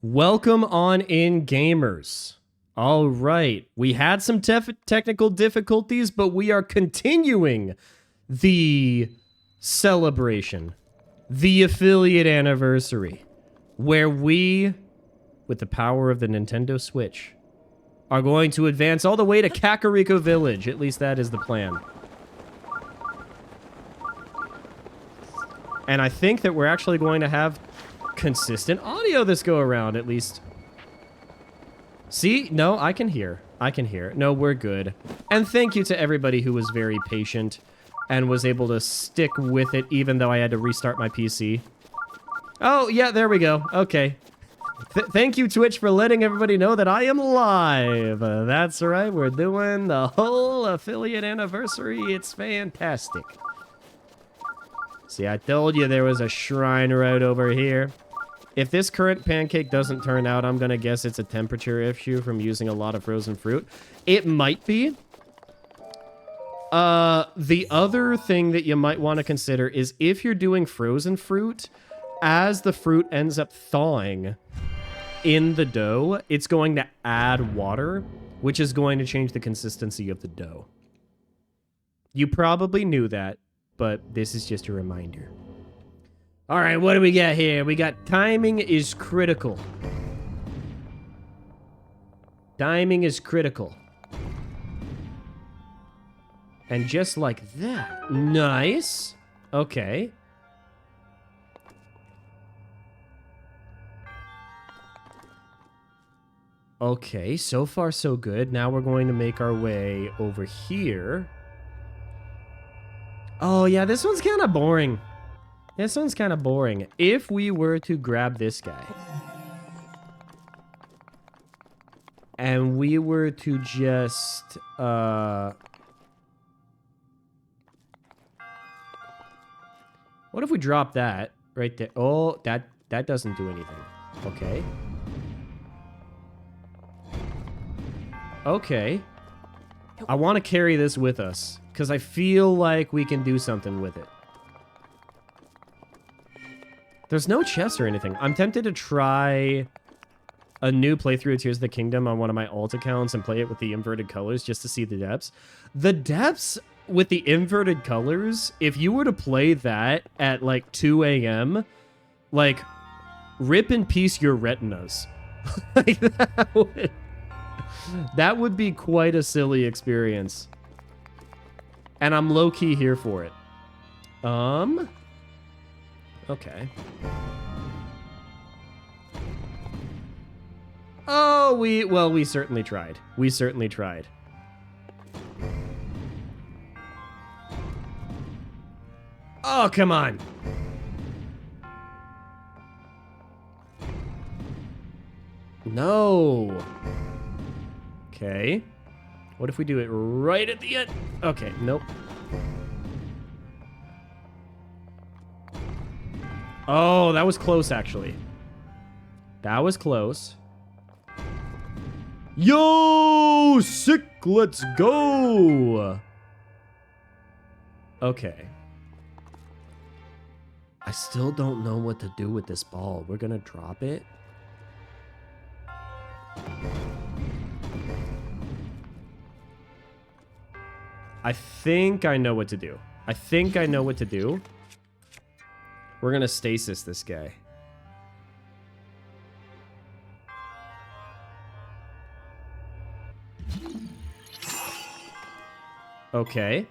Welcome on in, gamers. All right, we had some technical difficulties, but we are continuing the celebration, the affiliate anniversary, where we, with the power of the Nintendo Switch, are going to advance all the way to Kakariko Village. At least that is the plan. And I think that we're actually going to have consistent audio this go around, at least. See? No, I can hear. I can hear. No, we're good. And thank you to everybody who was very patient and was able to stick with it even though I had to restart my PC. Oh, yeah, there we go. Okay. Thank you, Twitch, for letting everybody know that I am live. That's right. We're doing the whole affiliate anniversary. It's fantastic. See, I told you there was a shrine right over here. If this current pancake doesn't turn out, I'm going to guess it's a temperature issue from using a lot of frozen fruit. It might be. The other thing that you might want to consider is if you're doing frozen fruit, as the fruit ends up thawing in the dough, it's going to add water, which is going to change the consistency of the dough. You probably knew that, but this is just a reminder. All right, what do we got here? We got timing is critical. Timing is critical. And just like that. Nice. Okay. Okay, so far so good. Now we're going to make our way over here. Oh, yeah, this one's kind of boring. This one's kind of boring. If we were to grab this guy and we were to just what if we drop that right there? Oh, that doesn't do anything. Okay. Okay. I want to carry this with us because I feel like we can do something with it. There's no chest or anything. I'm tempted to try a new playthrough of Tears of the Kingdom on one of my alt accounts and play it with the inverted colors just to see the depths. The depths with the inverted colors, if you were to play that at like 2 a.m., like, rip in peace your retinas. Like, that would be quite a silly experience. And I'm low-key here for it. Okay. Oh, we certainly tried. We certainly tried. Oh, come on. No. Okay. What if we do it right at the end? Okay, nope. Oh, that was close, actually. That was close. Yo, sick, let's go. Okay. I still don't know what to do with this ball. We're gonna drop it. I think I know what to do. I think I know what to do. We're gonna stasis this guy. Okay.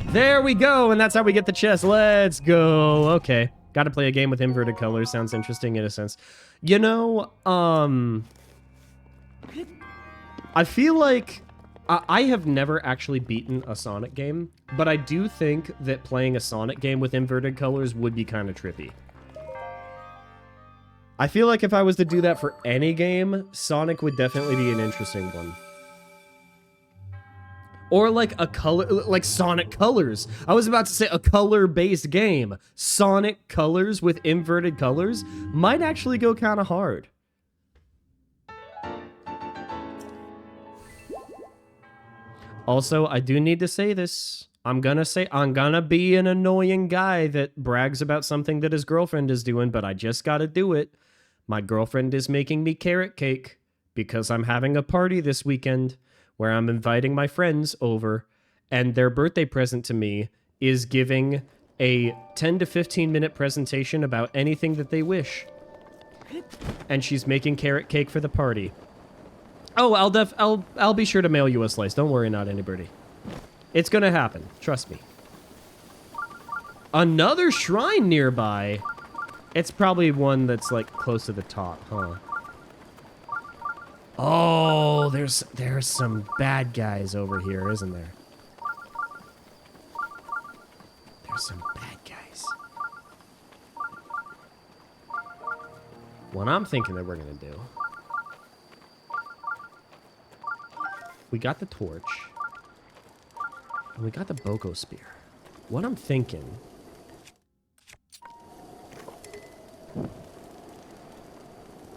There we go, and that's how we get the chest. Let's go. Okay. Got to play a game with inverted colors. Sounds interesting in a sense. You know, I feel like I have never actually beaten a Sonic game, but I do think that playing a Sonic game with inverted colors would be kind of trippy. I feel like if I was to do that for any game, Sonic would definitely be an interesting one. Or like a color, like Sonic Colors. I was about to say a color-based game. Sonic Colors with inverted colors might actually go kind of hard. Also, I do need to say this. I'm gonna be an annoying guy that brags about something that his girlfriend is doing, but I just gotta do it. My girlfriend is making me carrot cake because I'm having a party this weekend where I'm inviting my friends over, and their birthday present to me is giving a 10 to 15 minute presentation about anything that they wish. And she's making carrot cake for the party. Oh, I'll be sure to mail you a slice. Don't worry, not anybody. It's gonna happen. Trust me. Another shrine nearby. It's probably one that's like close to the top, huh? Oh, there's some bad guys over here, isn't there? There's some bad guys. What I'm thinking that we're gonna do. We got the torch. And we got the Boko spear. What I'm thinking...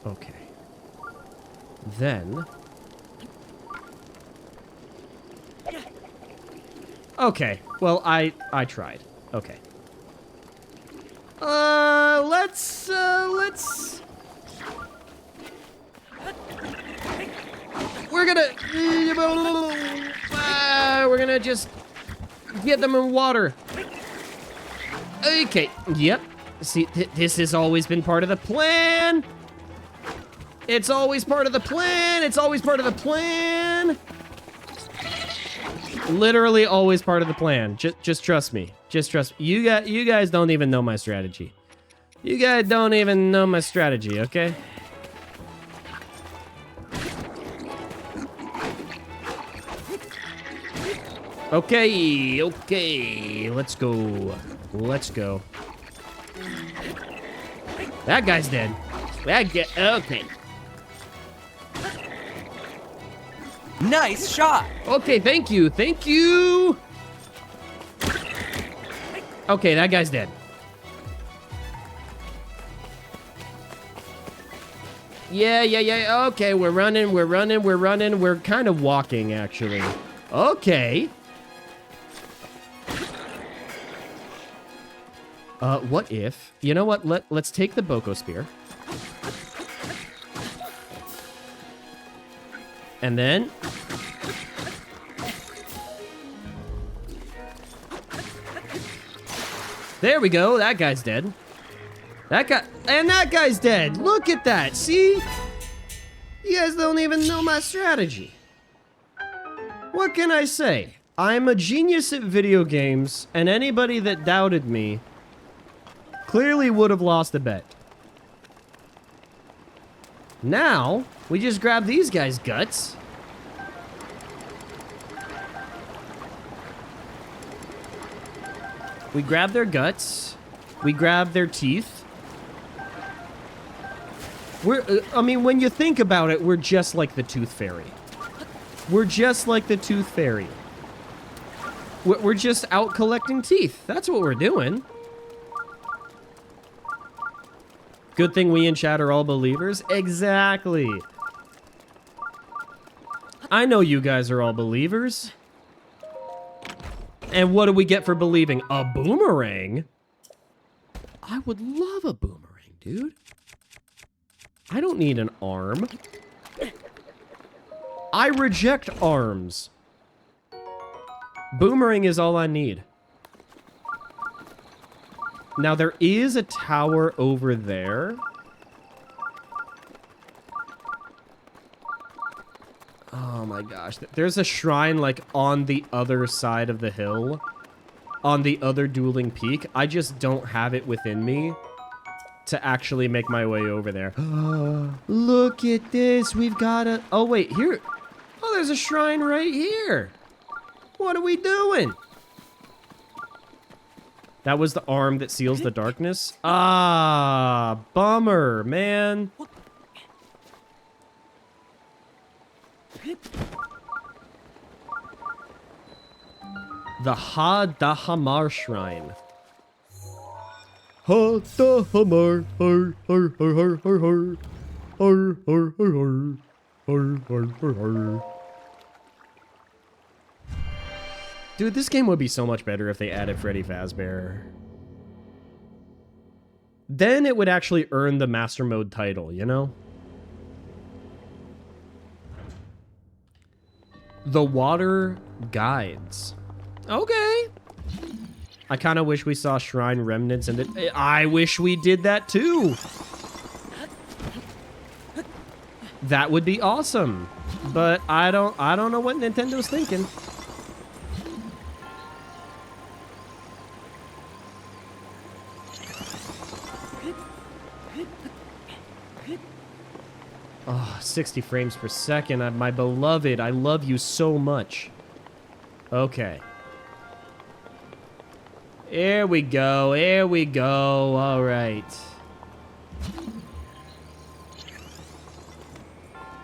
Okay. Then... Okay. Well, I tried. Okay. Let's... We're gonna just get them in water. Okay. Yep. See, this has always been part of the plan. It's always part of the plan. It's always part of the plan. Literally always part of the plan. Just trust me. Just trust me. You guys don't even know my strategy. You guys don't even know my strategy, okay? Okay, let's go. Let's go. That guy's dead. Okay. Nice shot. Okay, thank you. Thank you. Okay, that guy's dead. Yeah. Okay, we're running. We're kind of walking, actually. Okay. What if... You know what? Let's take the Boko spear. And then... There we go. That guy's dead. That guy's dead. Look at that. See? You guys don't even know my strategy. What can I say? I'm a genius at video games, and anybody that doubted me clearly would have lost a bet. Now, we just grab these guys' guts. We grab their guts. We grab their teeth. I mean, when you think about it, we're just like the Tooth Fairy. We're just like the Tooth Fairy. We're just out collecting teeth. That's what we're doing. Good thing we in chat are all believers. Exactly. I know you guys are all believers. And what do we get for believing? A boomerang? I would love a boomerang, dude. I don't need an arm. I reject arms. Boomerang is all I need. Now, there is a tower over there. Oh my gosh. There's a shrine, like, on the other side of the hill. On the other dueling peak. I just don't have it within me to actually make my way over there. Look at this. We've got a... Oh, wait. Here. Oh, there's a shrine right here. What are we doing? That was the arm that seals the darkness? Ah, bummer, man. The Ha-Da-Hamar Shrine. Ha-Da-Hamar, har, har, har, har, har, har. Har, har, har, har. Har, har, har, har. Dude, this game would be so much better if they added Freddy Fazbear. Then it would actually earn the Master Mode title, you know? The Water Guides. Okay. I kind of wish we saw Shrine Remnants and I wish we did that too. That would be awesome. But I don't know what Nintendo's thinking. Oh, 60 frames per second. My beloved, I love you so much. Okay. Here we go. Here we go. All right.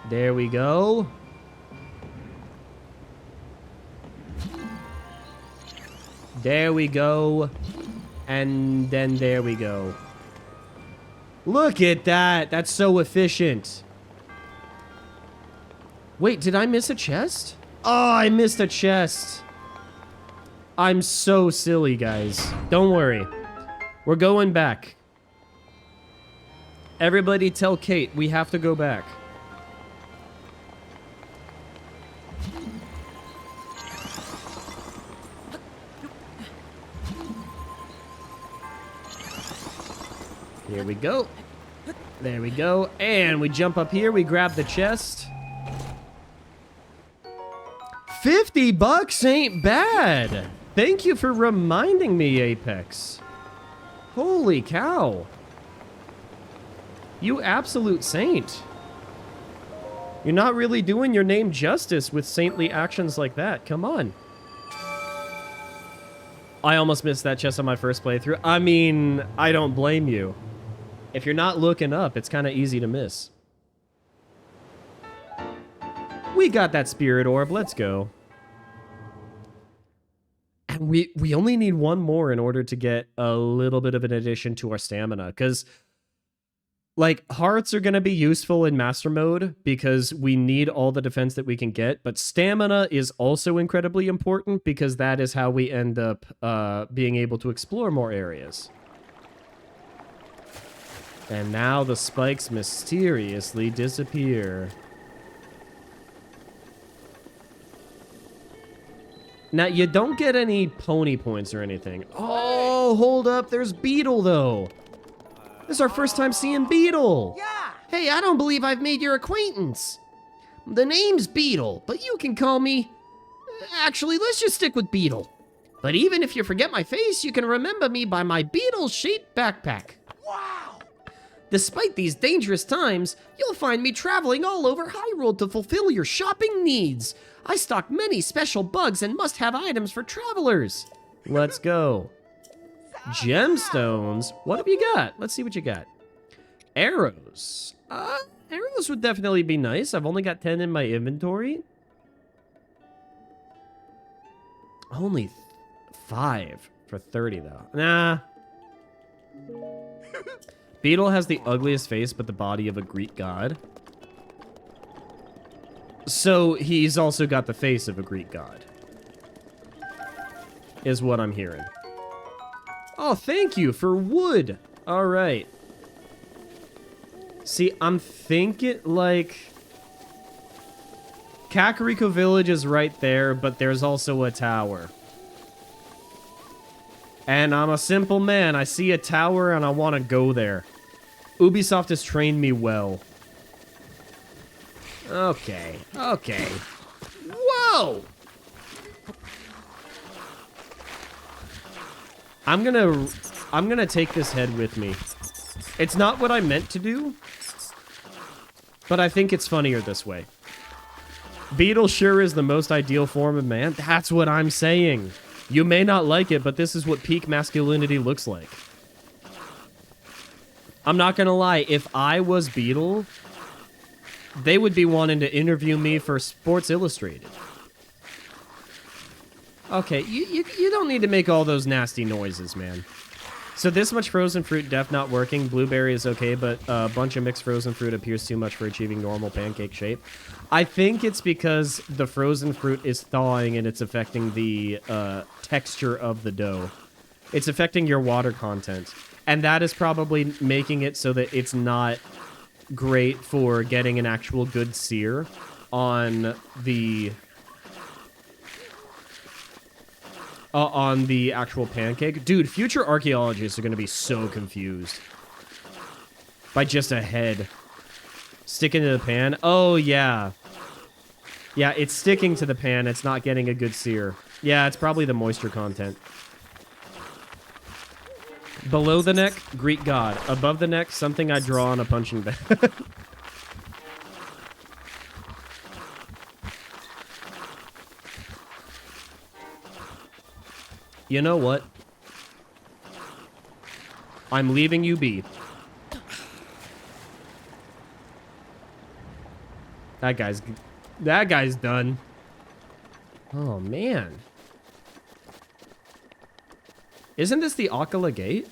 There we go. There we go. And then there we go. Look at that. That's so efficient. Wait, did I miss a chest? Oh, I missed a chest. I'm so silly, guys. Don't worry. We're going back. Everybody tell Kate we have to go back. Here we go. There we go. And we jump up here. We grab the chest. $50 ain't bad. Thank you for reminding me, Apex. Holy cow. You absolute saint. You're not really doing your name justice with saintly actions like that. Come on. I almost missed that chest on my first playthrough. I mean, I don't blame you. If you're not looking up, it's kind of easy to miss. We got that spirit orb. Let's go. And we only need one more in order to get a little bit of an addition to our stamina. Because, like, hearts are going to be useful in Master Mode because we need all the defense that we can get. But stamina is also incredibly important because that is how we end up being able to explore more areas. And now the spikes mysteriously disappear. Now, you don't get any pony points or anything. Oh, hold up. There's Beetle, though. This is our first time seeing Beetle. Yeah. Hey, I don't believe I've made your acquaintance. The name's Beetle, but you can call me... Actually, let's just stick with Beetle. But even if you forget my face, you can remember me by my Beetle-shaped backpack. Wow. Despite these dangerous times, you'll find me traveling all over Hyrule to fulfill your shopping needs. I stock many special bugs and must-have items for travelers. Let's go. Gemstones? What have you got? Let's see what you got. Arrows. Arrows would definitely be nice. I've only got 10 in my inventory. Only 5 for 30, though. Nah. Beetle has the ugliest face, but the body of a Greek god. So he's also got the face of a Greek god. Is what I'm hearing. Oh, thank you for wood. All right. See, I'm thinking, like... Kakariko Village is right there, but there's also a tower. And I'm a simple man. I see a tower and I want to go there. Ubisoft has trained me well. Okay. Okay. Whoa! I'm gonna take this head with me. It's not what I meant to do, but I think it's funnier this way. Beetle sure is the most ideal form of man. That's what I'm saying. You may not like it, but this is what peak masculinity looks like. I'm not gonna lie, if I was Beetle, they would be wanting to interview me for Sports Illustrated. Okay, you don't need to make all those nasty noises, man. So this much frozen fruit, def not working. Blueberry is okay, but a bunch of mixed frozen fruit appears too much for achieving normal pancake shape. I think it's because the frozen fruit is thawing and it's affecting the texture of the dough. It's affecting your water content. And that is probably making it so that it's not great for getting an actual good sear on the actual pancake. Dude, future archaeologists are going to be so confused by just a head sticking to the pan. Oh, yeah. Yeah, it's sticking to the pan. It's not getting a good sear. Yeah, it's probably the moisture content. Below the neck, Greek god. Above the neck, something I draw on a punching bag. You know what? I'm leaving you be. That guy's done. Oh, man. Isn't this the Akala Gate?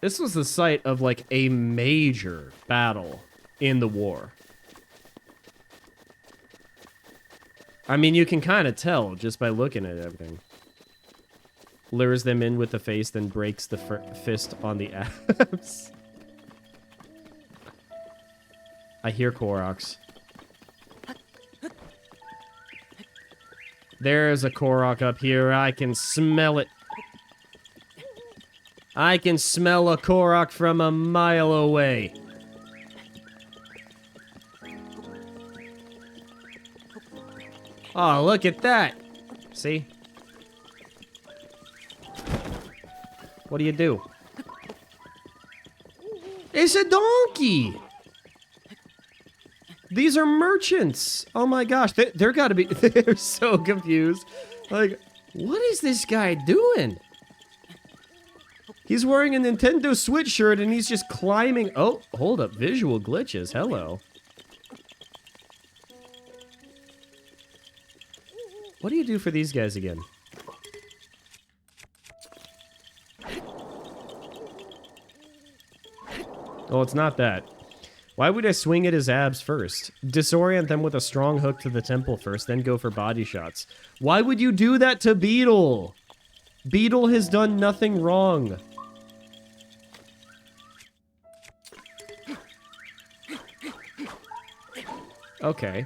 This was the site of, like, a major battle in the war. I mean, you can kind of tell just by looking at everything. Lures them in with the face, then breaks the fist on the abs. I hear Koroks. There's a Korok up here. I can smell it. I can smell a Korok from a mile away. Oh, look at that. See? What do you do? It's a donkey! These are merchants! Oh my gosh, they're gotta be... They're so confused. Like, what is this guy doing? He's wearing a Nintendo Switch shirt and he's just climbing... Oh, hold up. Visual glitches. Hello. What do you do for these guys again? Oh, it's not that. Why would I swing at his abs first? Disorient them with a strong hook to the temple first, then go for body shots. Why would you do that to Beetle? Beetle has done nothing wrong. Okay.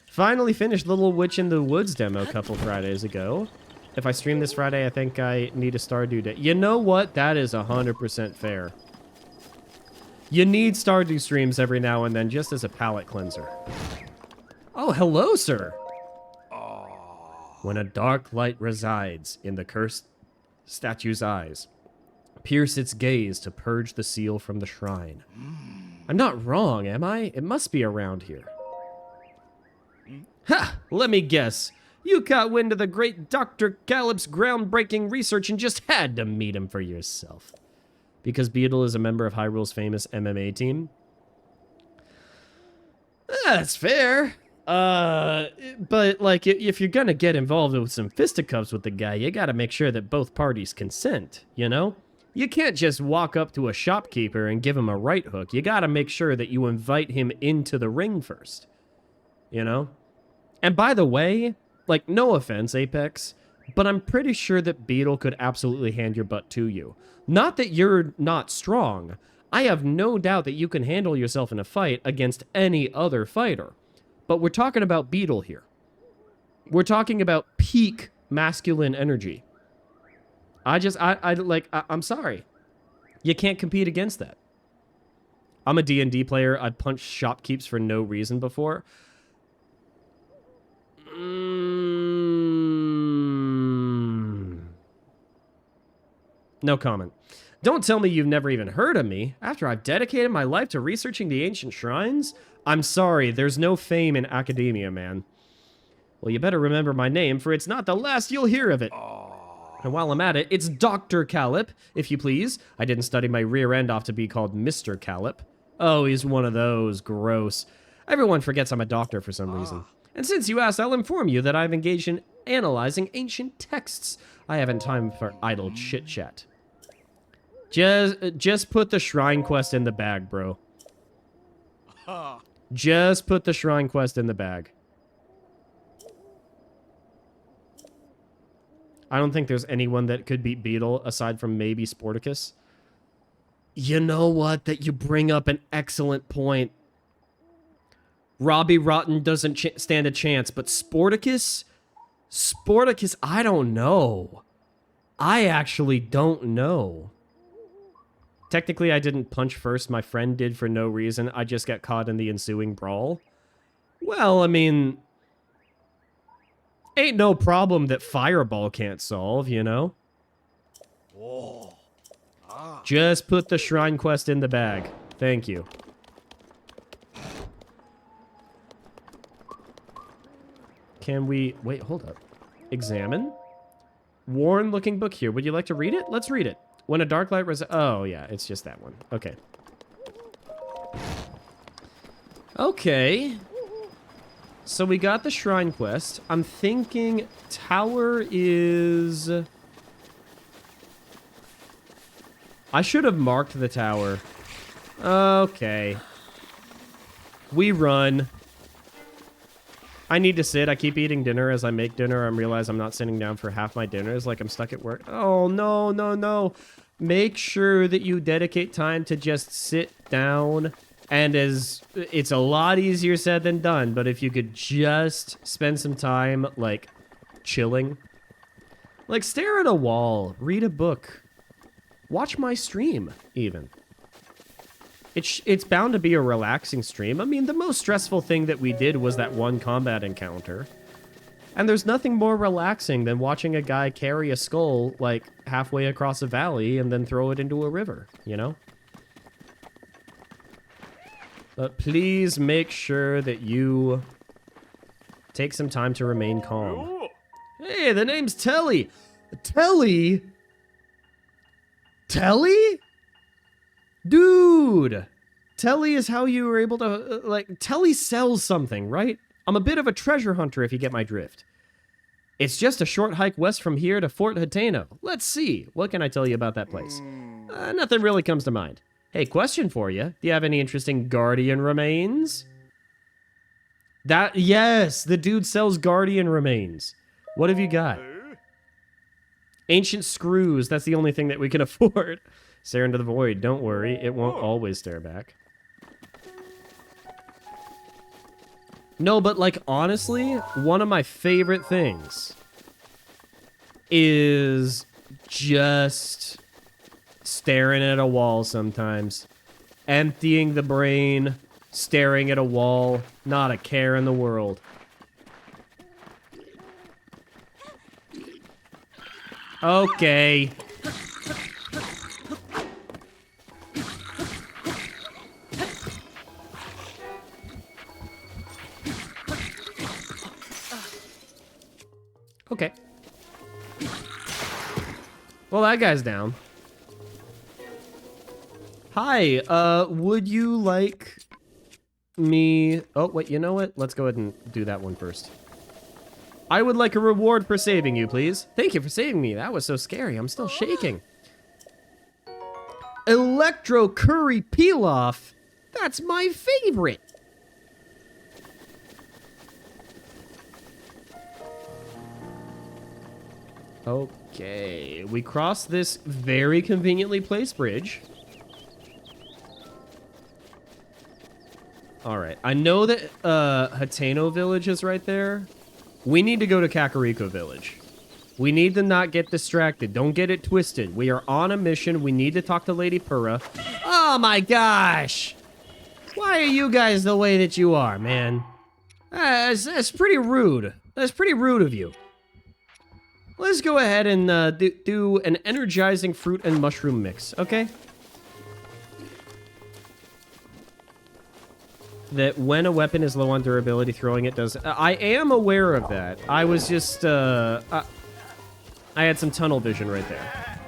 Finally finished Little Witch in the Woods demo a couple Fridays ago. If I stream this Friday, I think I need a Stardew Day. You know what? That is 100% fair. You need Stardew streams every now and then just as a palate cleanser. Oh, hello, sir. When a dark light resides in the cursed statue's eyes, pierce its gaze to purge the seal from the shrine. I'm not wrong, am I? It must be around here. Ha! Let me guess. You caught wind of the great Dr. Calip's groundbreaking research and just had to meet him for yourself. Because Beetle is a member of Hyrule's famous MMA team? That's fair. But, like, if you're gonna get involved with some fisticuffs with the guy, you gotta make sure that both parties consent, you know? You can't just walk up to a shopkeeper and give him a right hook. You gotta make sure that you invite him into the ring first. You know? And by the way, like, no offense, Apex, but I'm pretty sure that Beetle could absolutely hand your butt to you. Not that you're not strong. I have no doubt that you can handle yourself in a fight against any other fighter. But we're talking about Beetle here. We're talking about peak masculine energy. I'm sorry. You can't compete against that. I'm a D&D player. I've punched shopkeepers for no reason before. No comment. Don't tell me you've never even heard of me. After I've dedicated my life to researching the ancient shrines? I'm sorry, there's no fame in academia, man. Well, you better remember my name, for it's not the last you'll hear of it. And while I'm at it, it's Dr. Calip, if you please. I didn't study my rear end off to be called Mr. Calip. Oh, he's one of those. Gross. Everyone forgets I'm a doctor for some reason. And since you asked, I'll inform you that I've engaged in analyzing ancient texts. I haven't time for idle chit-chat. Just put the shrine quest in the bag, bro. Just put the shrine quest in the bag. I don't think there's anyone that could beat Beetle aside from maybe Sporticus. You know what? That you bring up an excellent point. Robbie Rotten doesn't stand a chance, but Sporticus? Sporticus, I don't know. I actually don't know. Technically, I didn't punch first. My friend did for no reason. I just got caught in the ensuing brawl. Well, I mean, ain't no problem that Fireball can't solve, you know? Whoa. Ah. Just put the shrine quest in the bag. Thank you. Can we... Wait, hold up. Examine? Worn-looking book here. Would you like to read it? Let's read it. When a dark light oh, yeah, it's just that one. Okay. Okay. So we got the shrine quest. I'm thinking tower is... I should have marked the tower. Okay. We run. I need to sit. I keep eating dinner as I make dinner. I realize I'm not sitting down for half my dinner. It's like I'm stuck at work. Oh, no, no, no. Make sure that you dedicate time to just sit down. And it's a lot easier said than done, but if you could just spend some time, like, chilling. Like, stare at a wall. Read a book. Watch my stream, even. It's bound to be a relaxing stream. I mean, the most stressful thing that we did was that one combat encounter. And there's nothing more relaxing than watching a guy carry a skull, like, halfway across a valley and then throw it into a river, you know? But please make sure that you take some time to remain calm. Hey, the name's Telly. Telly? Telly? Dude! Telly is how you were able to, like, Telly sells something, right? I'm a bit of a treasure hunter, if you get my drift. It's just a short hike west from here to Fort Hateno. Let's see. What can I tell you about that place? Nothing really comes to mind. Hey, question for you. Do you have any interesting Guardian remains? Yes, the dude sells Guardian remains. What have you got? Ancient screws. That's the only thing that we can afford. Stare into the void. Don't worry. It won't always stare back. No, but, like, honestly, one of my favorite things is just staring at a wall sometimes. Emptying the brain, staring at a wall, not a care in the world. Okay. Okay. Well, that guy's down. Hi, would you like me... Oh, wait, you know what? Let's go ahead and do that one first. I would like a reward for saving you, please. Thank you for saving me. That was so scary. I'm still shaking. Electro Curry Peel-Off. That's my favorite. Okay, we cross this very conveniently placed bridge. Alright, I know that Hateno Village is right there. We need to go to Kakariko Village. We need to not get distracted. Don't get it twisted. We are on a mission. We need to talk to Lady Purra. Oh my gosh! Why are you guys the way that you are, man? That's pretty rude. That's pretty rude of you. Let's go ahead and do an energizing fruit and mushroom mix, okay? That when a weapon is low on durability, throwing it does... I am aware of that. I was just, I had some tunnel vision right there.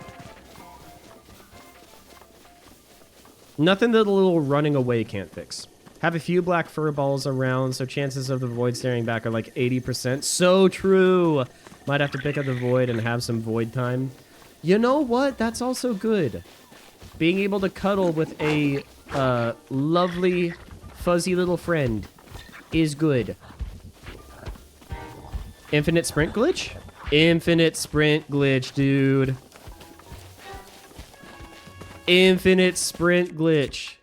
Nothing that a little running away can't fix. Have a few black fur balls around, so chances of the void staring back are like 80%. So true! Might have to pick up the void and have some void time. You know what? That's also good. Being able to cuddle with a lovely, fuzzy little friend is good. Infinite sprint glitch? Infinite sprint glitch, dude. Infinite sprint glitch.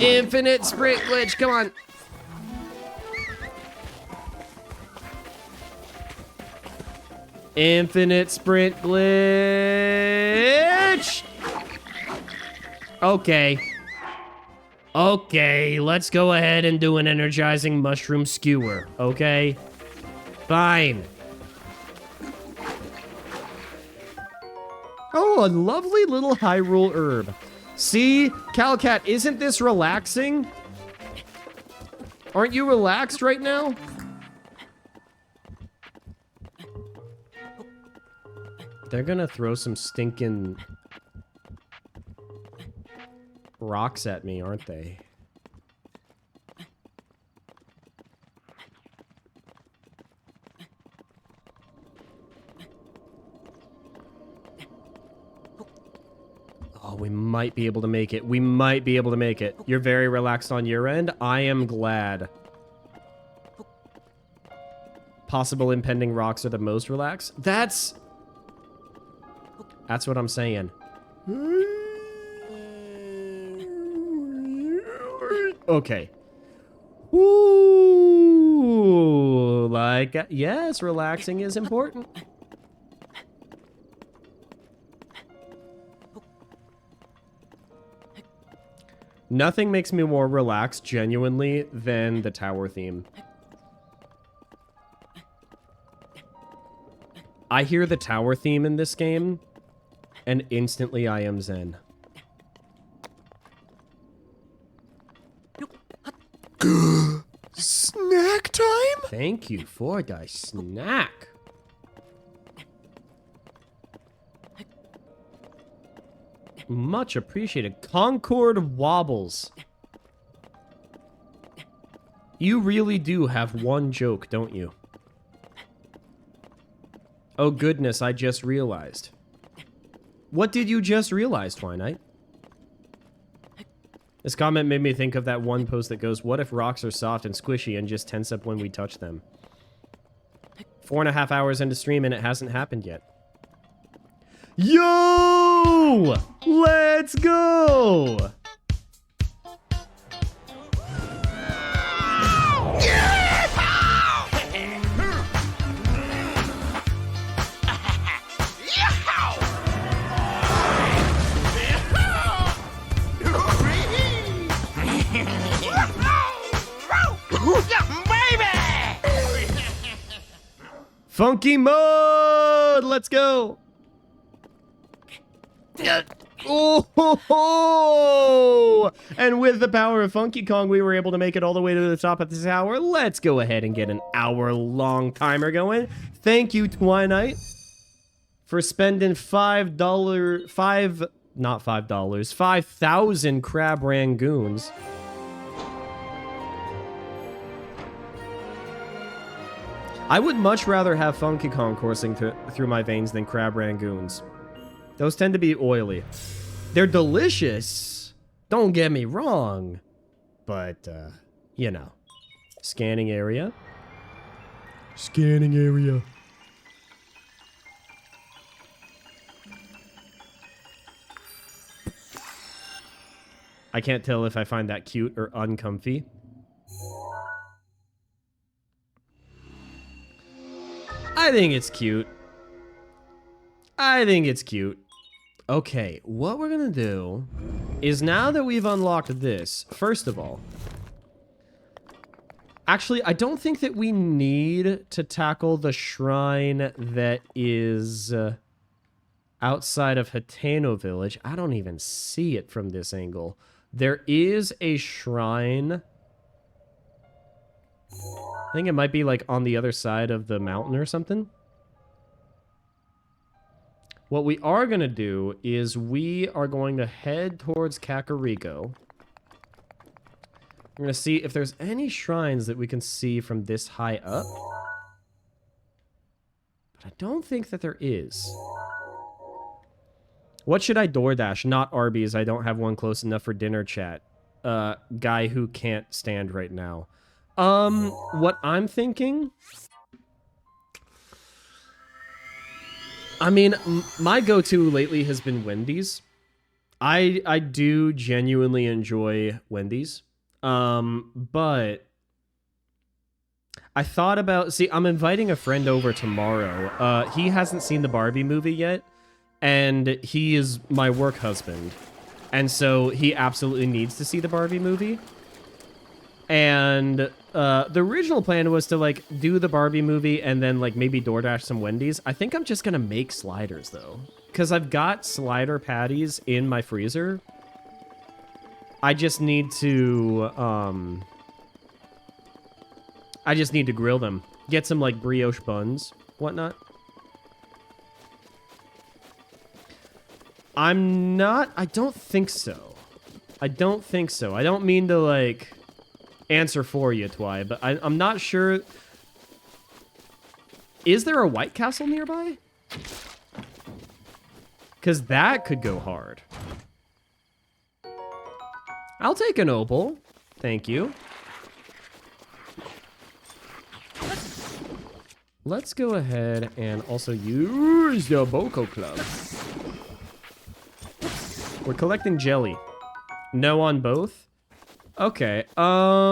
Infinite sprint glitch, come on. Infinite sprint glitch. Okay. Okay, let's go ahead and do an energizing mushroom skewer, okay? Fine. Oh, a lovely little Hyrule herb. See, Calcat, isn't this relaxing? Aren't you relaxed right now? They're gonna throw some stinking rocks at me, aren't they? Oh, we might be able to make it. We might be able to make it. You're very relaxed on your end. I am glad. Possible impending rocks are the most relaxed. That's what I'm saying. Okay. Ooh, like, yes, relaxing is important. Nothing makes me more relaxed, genuinely, than the tower theme. I hear the tower theme in this game, and instantly I am zen. Snack time? Thank you for the snack. Much appreciated. Concord Wobbles. You really do have one joke, don't you? Oh goodness, I just realized. What did you just realize, Twilight? This comment made me think of that one post that goes, what if rocks are soft and squishy and just tense up when we touch them? 4.5 hours into stream and it hasn't happened yet. Yo! Let's go! Funky mode! Let's go! Oh, ho, ho! And with the power of Funky Kong, we were able to make it all the way to the top of this hour. Let's go ahead and get an hour-long timer going. Thank you, Twilight, for spending $5,000 crab rangoons. I would much rather have Funky Kong coursing through my veins than crab rangoons. Those tend to be oily. They're delicious. Don't get me wrong. But, you know. Scanning area. Scanning area. I can't tell if I find that cute or uncomfy. I think it's cute. I think it's cute. Okay, what we're gonna do is now that we've unlocked this, first of all... Actually, I don't think that we need to tackle the shrine that is outside of Hateno Village. I don't even see it from this angle. There is a shrine... I think it might be like on the other side of the mountain or something. What we are going to do is we are going to head towards Kakariko. I'm gonna see if there's any shrines that we can see from this high up. But I don't think that there is. What should I DoorDash? Not Arby's. I don't have one close enough for dinner chat. Guy who can't stand right now. What I'm thinking... I mean, my go-to lately has been Wendy's. I do genuinely enjoy Wendy's. But I thought about... See, I'm inviting a friend over tomorrow. He hasn't seen the Barbie movie yet, and he is my work husband. And so he absolutely needs to see the Barbie movie. And the original plan was to, like, do the Barbie movie and then, like, maybe DoorDash some Wendy's. I think I'm just going to make sliders, though. Because I've got slider patties in my freezer. I just need to, grill them. Get some, like, brioche buns, whatnot. I don't think so. I don't think so. I don't mean to, like, answer for you, Twy, but I'm not sure. Is there a White Castle nearby? Because that could go hard. I'll take an opal. Thank you. Let's go ahead and also use the Boko Club. We're collecting jelly. No on both? Okay, I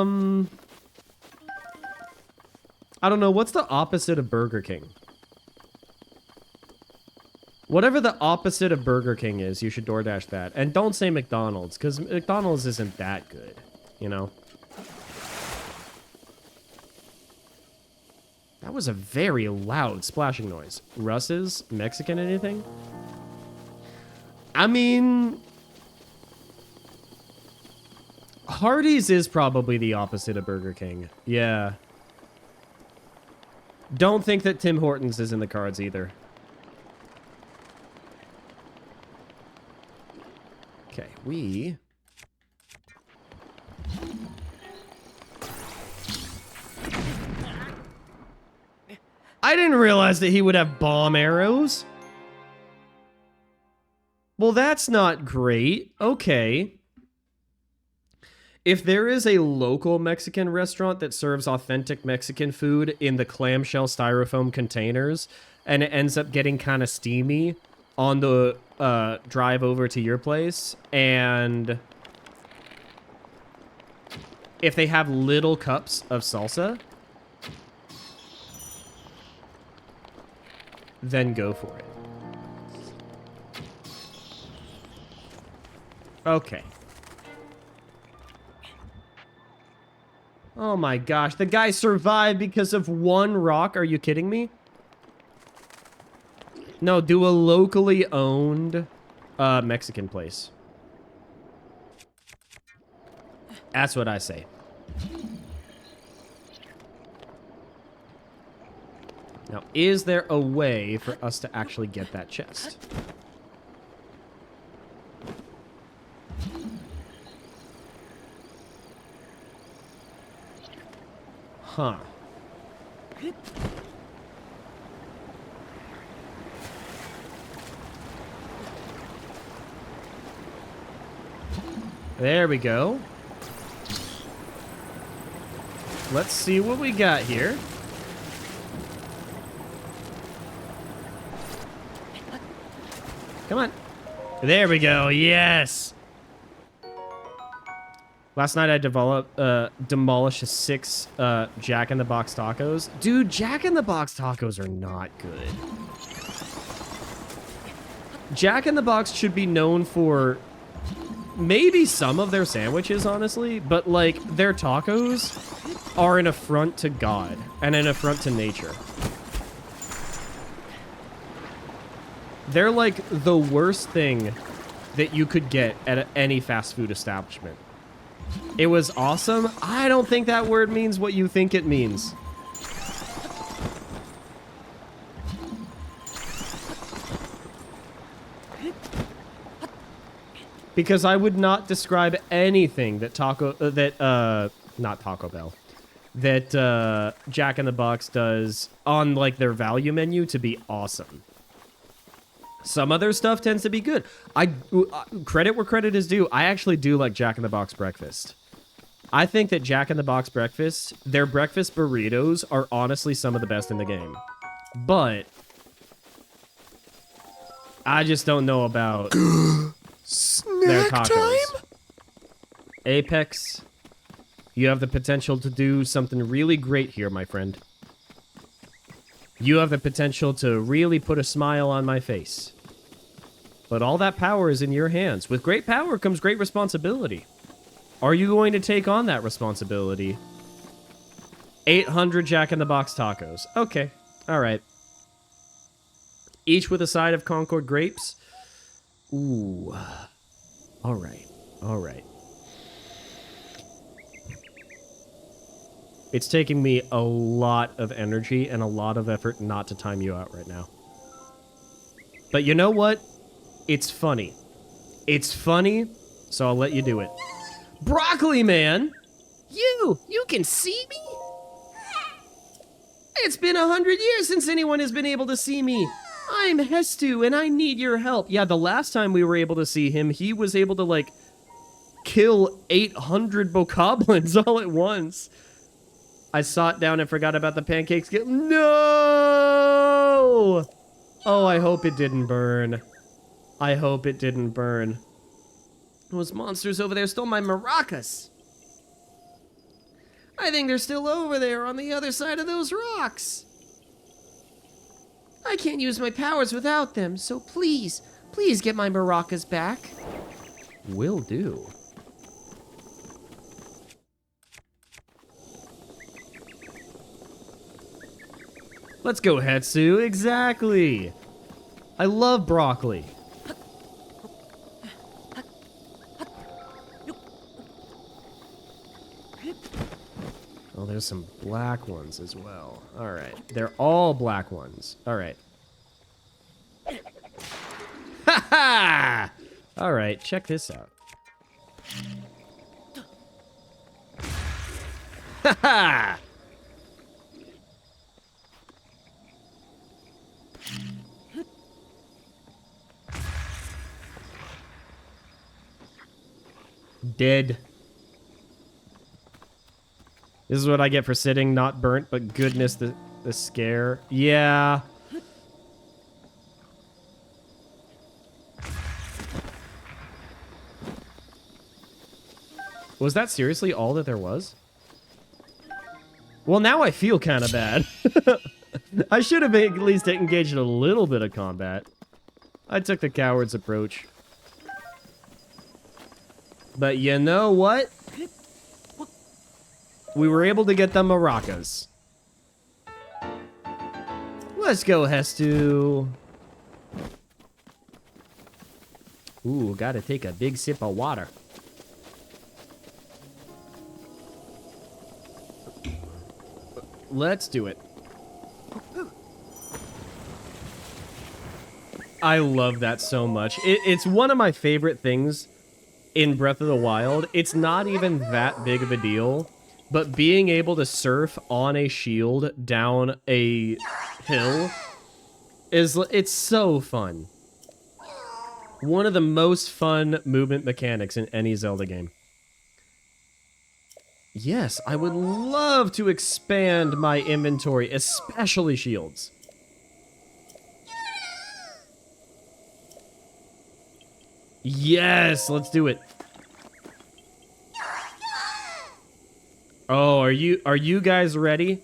don't know. What's the opposite of Burger King? Whatever the opposite of Burger King is, you should DoorDash that. And don't say McDonald's, because McDonald's isn't that good, you know? That was a very loud splashing noise. Russ's? Mexican anything? I mean... Hardee's is probably the opposite of Burger King. Yeah. Don't think that Tim Hortons is in the cards either. Okay, we... I didn't realize that he would have bomb arrows. Well, that's not great. Okay. If there is a local Mexican restaurant that serves authentic Mexican food in the clamshell styrofoam containers, and it ends up getting kind of steamy on the drive over to your place, and if they have little cups of salsa, then go for it. Okay. Oh my gosh, the guy survived because of one rock. Are you kidding me? No, do a locally owned Mexican place. That's what I say. Now, is there a way for us to actually get that chest? Huh. There we go. Let's see what we got here. Come on. There we go. Yes. Last night I demolished 6 Jack in the Box tacos. Dude, Jack in the Box tacos are not good. Jack in the Box should be known for maybe some of their sandwiches, honestly, but like their tacos are an affront to God and an affront to nature. They're like the worst thing that you could get at any fast food establishment. It was awesome. I don't think that word means what you think it means. Because I would not describe anything that not Taco Bell, that Jack in the Box does on like their value menu to be awesome. Some other stuff tends to be good. Credit where credit is due. I actually do like Jack in the Box breakfast. I think that Jack in the Box breakfast, their breakfast burritos are honestly some of the best in the game. But I just don't know about their Snack tacos. time? Apex, you have the potential to do something really great here, my friend. You have the potential to really put a smile on my face. But all that power is in your hands. With great power comes great responsibility. Are you going to take on that responsibility? 800 Jack in the Box tacos. Okay. All right. Each with a side of Concord grapes. Ooh. All right. All right. It's taking me a lot of energy and a lot of effort not to time you out right now. But you know what? It's funny. It's funny, so I'll let you do it. Broccoli Man! You can see me? It's been 100 years since anyone has been able to see me. I'm Hestu, and I need your help. Yeah, the last time we were able to see him, he was able to, like, kill 800 bokoblins all at once. I sat down and forgot about the pancakes. No! Oh, I hope it didn't burn. I hope it didn't burn. Those monsters over there stole my maracas. I think they're still over there on the other side of those rocks. I can't use my powers without them, so please, please get my maracas back. Will do. Let's go, Hetsu. Exactly. I love broccoli. Oh, there's some black ones as well. All right. They're all black ones. All right. Ha ha! All right, check this out. Ha ha! Dead. This is what I get for sitting, not burnt, but goodness, the scare. Yeah. Was that seriously all that there was? Well, now I feel kind of bad. I should have at least engaged in a little bit of combat. I took the coward's approach. But you know what? We were able to get the maracas. Let's go, Hestu. Ooh, gotta take a big sip of water. Let's do it. I love that so much. It's one of my favorite things in Breath of the Wild. It's not even that big of a deal, but being able to surf on a shield down a hill it's so fun. One of the most fun movement mechanics in any Zelda game. Yes, I would love to expand my inventory, especially shields. Yes, let's do it. Oh, are you guys ready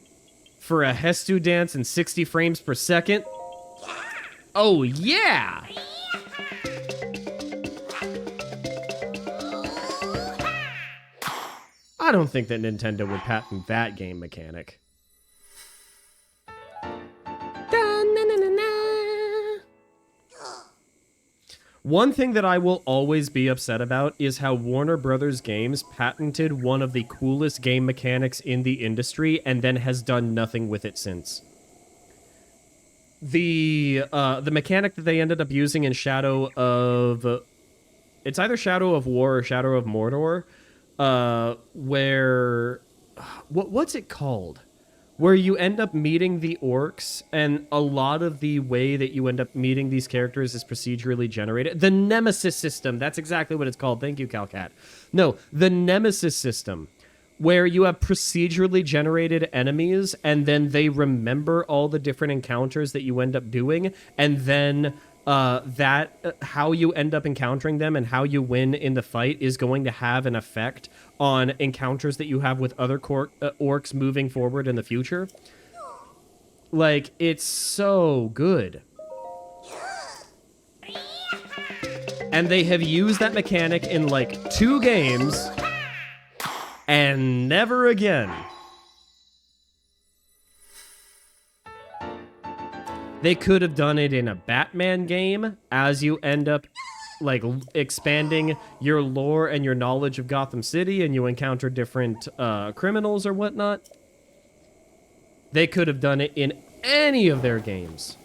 for a Hestu dance in 60 frames per second? Oh, yeah! I don't think that Nintendo would patent that game mechanic. One thing that I will always be upset about is how Warner Brothers Games patented one of the coolest game mechanics in the industry and then has done nothing with it since. The mechanic that they ended up using in Shadow of It's either Shadow of War or Shadow of Mordor, where what's it called? Where you end up meeting the orcs, and a lot of the way that you end up meeting these characters is procedurally generated. The Nemesis system, that's exactly what it's called. Thank you, Calcat. No, the Nemesis system, where you have procedurally generated enemies, and then they remember all the different encounters that you end up doing, and then how you end up encountering them and how you win in the fight is going to have an effect on encounters that you have with other orcs moving forward in the future. Like, it's so good. And they have used that mechanic in like 2 games and never again. They could have done it in a Batman game as you end up like expanding your lore and your knowledge of Gotham City and you encounter different criminals or whatnot. They could have done it in any of their games.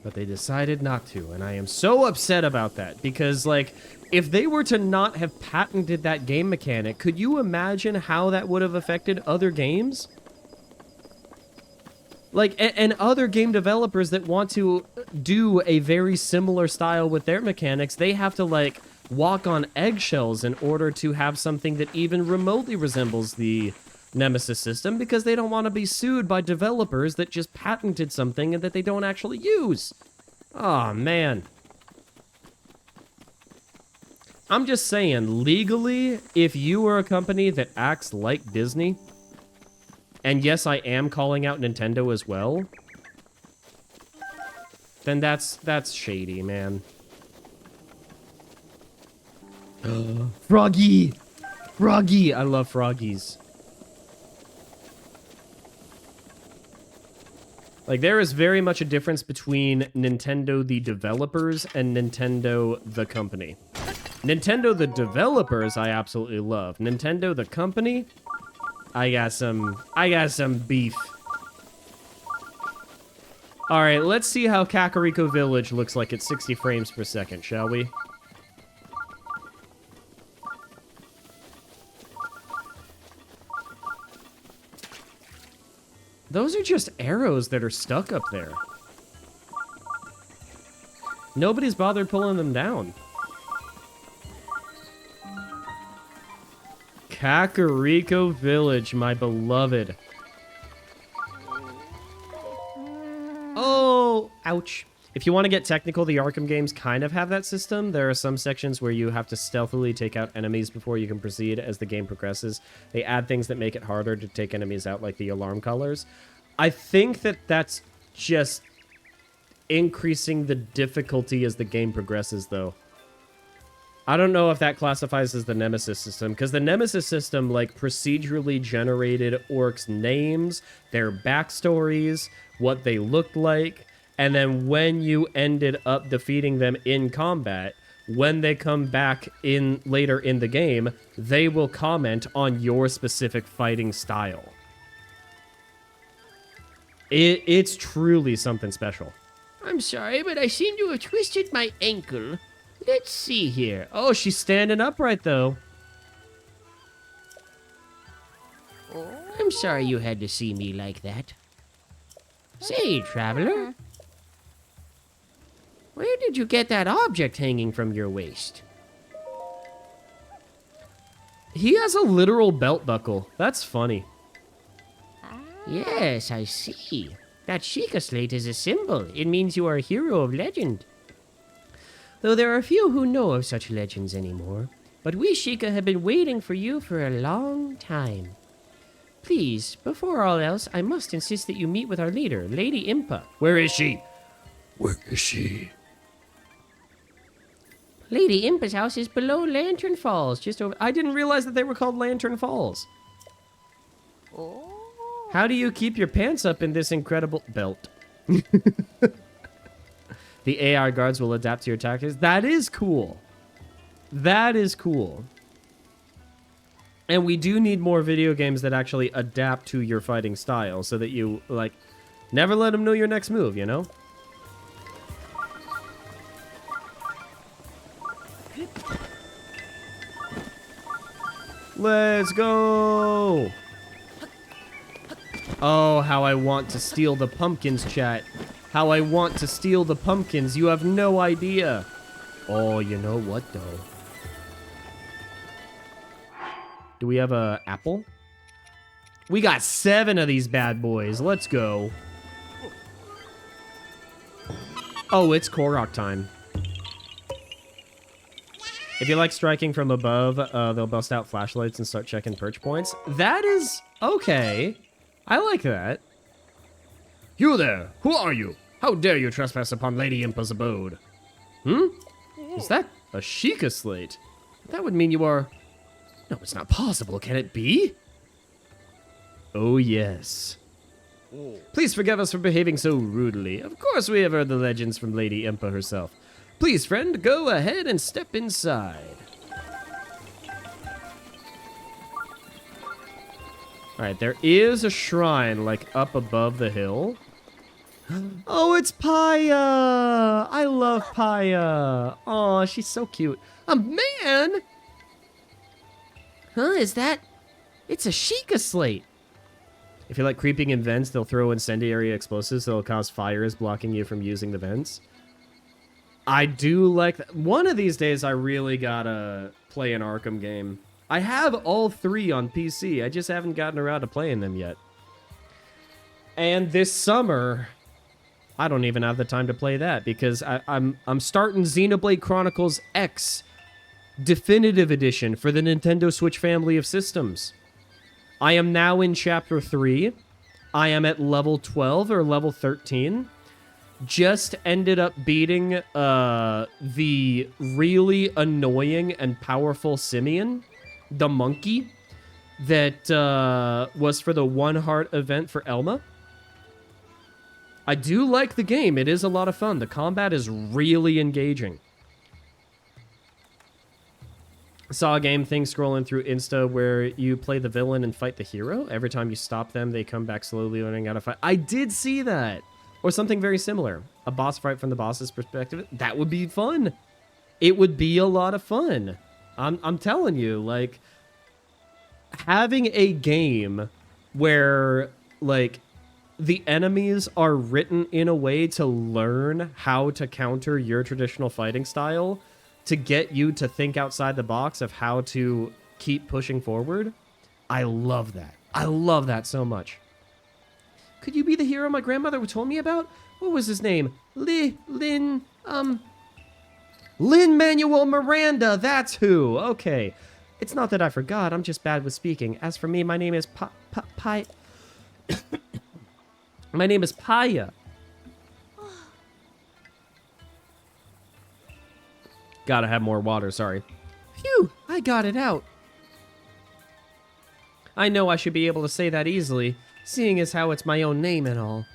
But they decided not to, and I am so upset about that because, like, if they were to not have patented that game mechanic, could you imagine how that would have affected other games? Like, and other game developers that want to do a very similar style with their mechanics, they have to, like, walk on eggshells in order to have something that even remotely resembles the Nemesis system because they don't want to be sued by developers that just patented something and that they don't actually use. Oh, man. I'm just saying, legally, if you are a company that acts like Disney, and yes, I am calling out Nintendo as well, then that's shady, man. Froggy! Froggy! I love froggies. Like, there is very much a difference between Nintendo the developers and Nintendo the company. Nintendo the developers I absolutely love. Nintendo the company, I got some beef. All right, let's see how Kakariko Village looks like at 60 frames per second, shall we? Those are just arrows that are stuck up there. Nobody's bothered pulling them down. Kakariko Village, my beloved. Oh, ouch. If you want to get technical, the Arkham games kind of have that system. There are some sections where you have to stealthily take out enemies before you can proceed as the game progresses. They add things that make it harder to take enemies out, like the alarm colors. I think that that's just increasing the difficulty as the game progresses, though. I don't know if that classifies as the Nemesis system, because the Nemesis system, like, procedurally generated orcs' names, their backstories, what they looked like, and then when you ended up defeating them in combat, when they come back in later in the game, they will comment on your specific fighting style. It's truly something special. I'm sorry, but I seem to have twisted my ankle. Let's see here. Oh, she's standing upright, though. I'm sorry you had to see me like that. Say, traveler, where did you get that object hanging from your waist? He has a literal belt buckle. That's funny. Yes, I see. That Sheikah slate is a symbol. It means you are a hero of legend. Though there are few who know of such legends anymore. But we Sheikah have been waiting for you for a long time. Please, before all else, I must insist that you meet with our leader, Lady Impa. Where is she? Where is she? Lady Impa's house is below Lantern Falls, just over... I didn't realize that they were called Lantern Falls. How do you keep your pants up in this incredible belt? The AI guards will adapt to your tactics. That is cool. That is cool. And we do need more video games that actually adapt to your fighting style so that you, like, never let them know your next move, you know? Let's go! Oh, how I want to steal the pumpkins, chat. How I want to steal the pumpkins. You have no idea. Oh, you know what, though? Do we have a apple? We got 7 of these bad boys. Let's go. Oh, it's Korok time. If you like striking from above, they'll bust out flashlights and start checking perch points. That is okay. I like that. You there! Who are you? How dare you trespass upon Lady Impa's abode? Is that a Sheikah slate? That would mean you are... No, it's not possible. Can it be? Oh, yes. Please forgive us for behaving so rudely. Of course we have heard the legends from Lady Impa herself. Please, friend, go ahead and step inside. Alright, there is a shrine, like, up above the hill. Oh, it's Paya! I love Paya. Oh, she's so cute. A man? Huh, is that... It's a Sheikah slate. If you like creeping in vents, they'll throw incendiary explosives that'll cause fires, blocking you from using the vents. I do like that. One of these days, I really gotta play an Arkham game. I have all 3 on PC. I just haven't gotten around to playing them yet. And this summer, I don't even have the time to play that because I'm starting Xenoblade Chronicles X Definitive Edition for the Nintendo Switch family of systems. I am now in Chapter 3. I am at level 12 or level 13. Just ended up beating the really annoying and powerful Simeon, the monkey, that was for the One Heart event for Elma. I do like the game. It is a lot of fun. The combat is really engaging. Saw a game thing scrolling through Insta where you play the villain and fight the hero. Every time you stop them, they come back slowly learning how to fight. I did see that. Or something very similar. A boss fight from the boss's perspective. That would be fun. It would be a lot of fun. I'm telling you, like, having a game where, like, the enemies are written in a way to learn how to counter your traditional fighting style, to get you to think outside the box of how to keep pushing forward. I love that. I love that so much. Could you be the hero my grandmother told me about? What was his name? Lin-Manuel Miranda, that's who. Okay. It's not that I forgot, I'm just bad with speaking. As for me, my name is My name is Paya. Gotta have more water, sorry. Phew, I got it out. I know I should be able to say that easily, seeing as how it's my own name and all.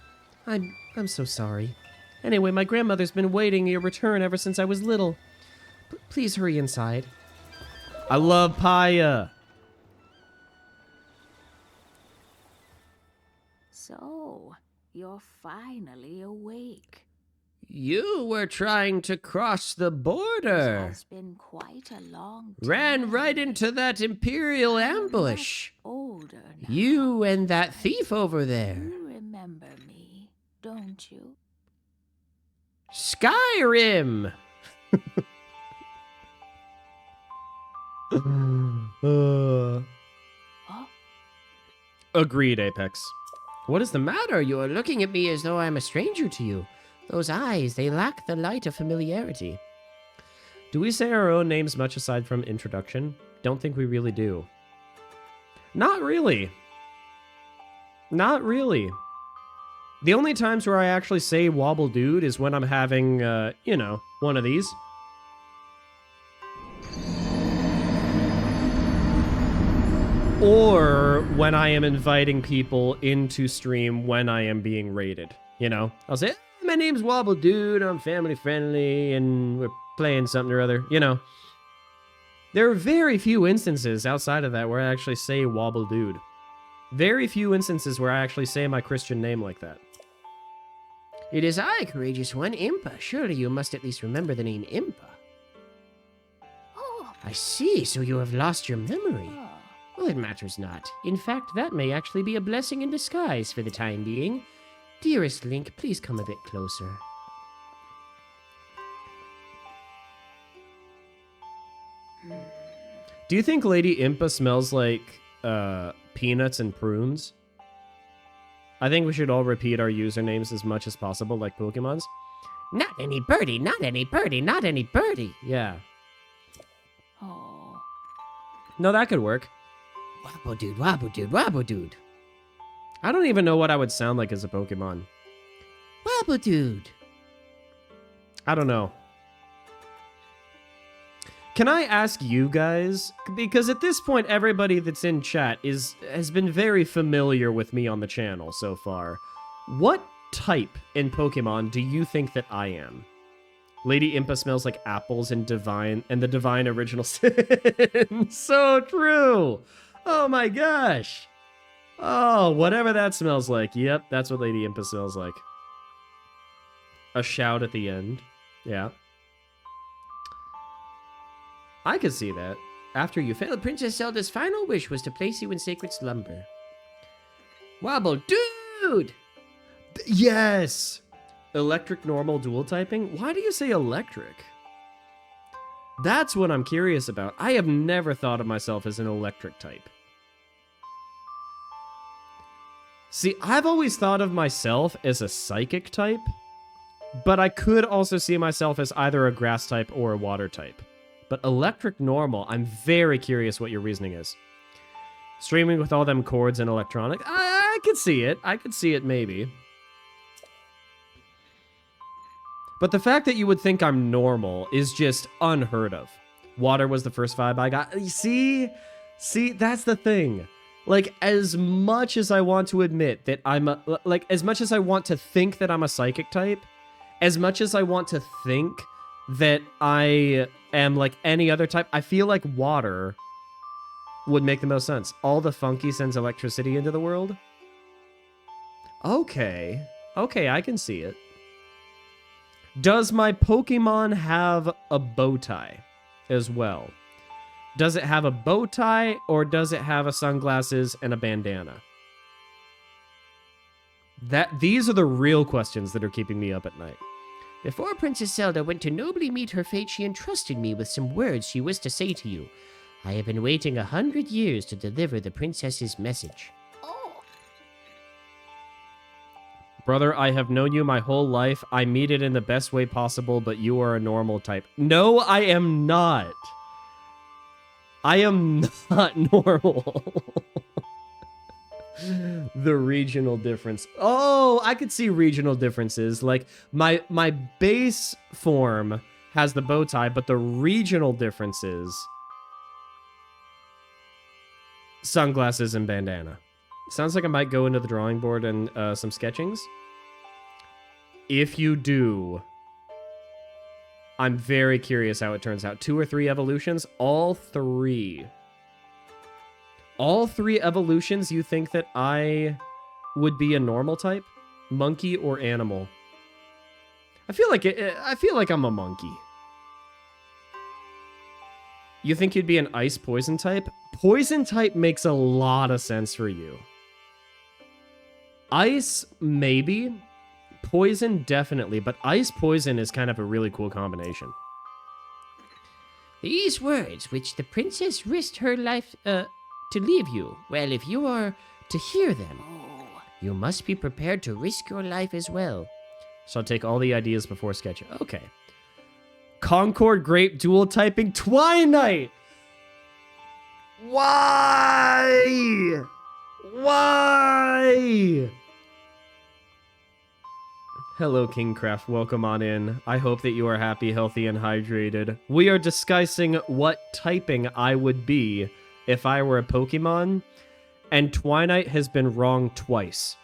I'm so sorry. Anyway, my grandmother's been waiting your return ever since I was little. Please hurry inside. I love Paya. So, you're finally awake. You were trying to cross the It border. has been quite a long time. Ran right into that Imperial ambush. Older now. You and that thief over there. You remember me, don't you? Skyrim! Huh? Agreed, Apex. What is the matter? You are looking at me as though I'm a stranger to you. Those eyes, they lack the light of familiarity. Do we say our own names much aside from introduction? Don't think we really do. Not really. Not really. The only times where I actually say Wobble Dude is when I'm having, you know, one of these. Or when I am inviting people into stream when I am being raided. You know, I'll say, my name's Wobble Dude, I'm family friendly, and we're playing something or other, you know. There are very few instances outside of that where I actually say Wobble Dude. Very few instances where I actually say my Christian name like that. It is I, courageous one, Impa. Surely you must at least remember the name Impa. Oh, I see, so you have lost your memory. Well, it matters not. In fact, that may actually be a blessing in disguise for the time being. Dearest Link, please come a bit closer. Do you think Lady Impa smells like peanuts and prunes? I think we should all repeat our usernames as much as possible, like Pokemon's. Not any birdie, not any birdie, not any birdie. Yeah. Oh, No, that could work. Wobble dude, wobble dude, wobble dude. I don't even know what I would sound like as a Pokemon. Wobble dude. I don't know. Can I ask you guys, because at this point everybody that's in chat has been very familiar with me on the channel so far. What type in Pokemon do you think that I am? Lady Impa smells like apples and the Divine Original Sin. So true. Oh my gosh. Oh, whatever that smells like. Yep, that's what Lady Impa smells like. A shout at the end. Yeah. I could see that. After you failed, Princess Zelda's final wish was to place you in sacred slumber. Wobble dude! yes! Electric normal dual typing? Why do you say electric? That's what I'm curious about. I have never thought of myself as an electric type. See, I've always thought of myself as a psychic type, but I could also see myself as either a grass type or a water type. But electric normal, I'm very curious what your reasoning is. Streaming with all them chords and electronic, I could see it. I could see it maybe. But the fact that you would think I'm normal is just unheard of. Water was the first vibe I got. See, that's the thing. Like, as much as I want to admit that as much as I want to think that I'm a psychic type, as much as I want to think that I am like any other type, I feel like water would make the most sense. All the funky sends electricity into the world. Okay, I can see it. Does my Pokemon have a bow tie as well? Does it have a bow tie, or does it have a sunglasses and a bandana? These are the real questions that are keeping me up at night. Before Princess Zelda went to nobly meet her fate, she entrusted me with some words she wished to say to you. I have been waiting 100 years to deliver the princess's message. Brother, I have known you my whole life. I mean it in the best way possible, but you are a normal type. No, I am not. I am not normal. The regional difference. Oh, I could see regional differences. Like, my base form has the bow tie, but the regional differences... sunglasses and bandana. Sounds like I might go into the drawing board and some sketchings. If you do, I'm very curious how it turns out. 2 or 3 evolutions? All 3. All 3 evolutions, you think that I would be a normal type? Monkey or animal? I feel like I'm a monkey. You think you'd be an ice poison type? Poison type makes a lot of sense for you. Ice, maybe. Poison, definitely. But ice poison is kind of a really cool combination. These words, which the princess risked her life to leave you, well, if you are to hear them, you must be prepared to risk your life as well. So I'll take all the ideas before sketching. Okay. Concord Grape dual typing Twinite. Why? Why? Hello, Kingcraft. Welcome on in. I hope that you are happy, healthy, and hydrated. We are discussing what typing I would be if I were a Pokemon, and Twinite has been wrong twice.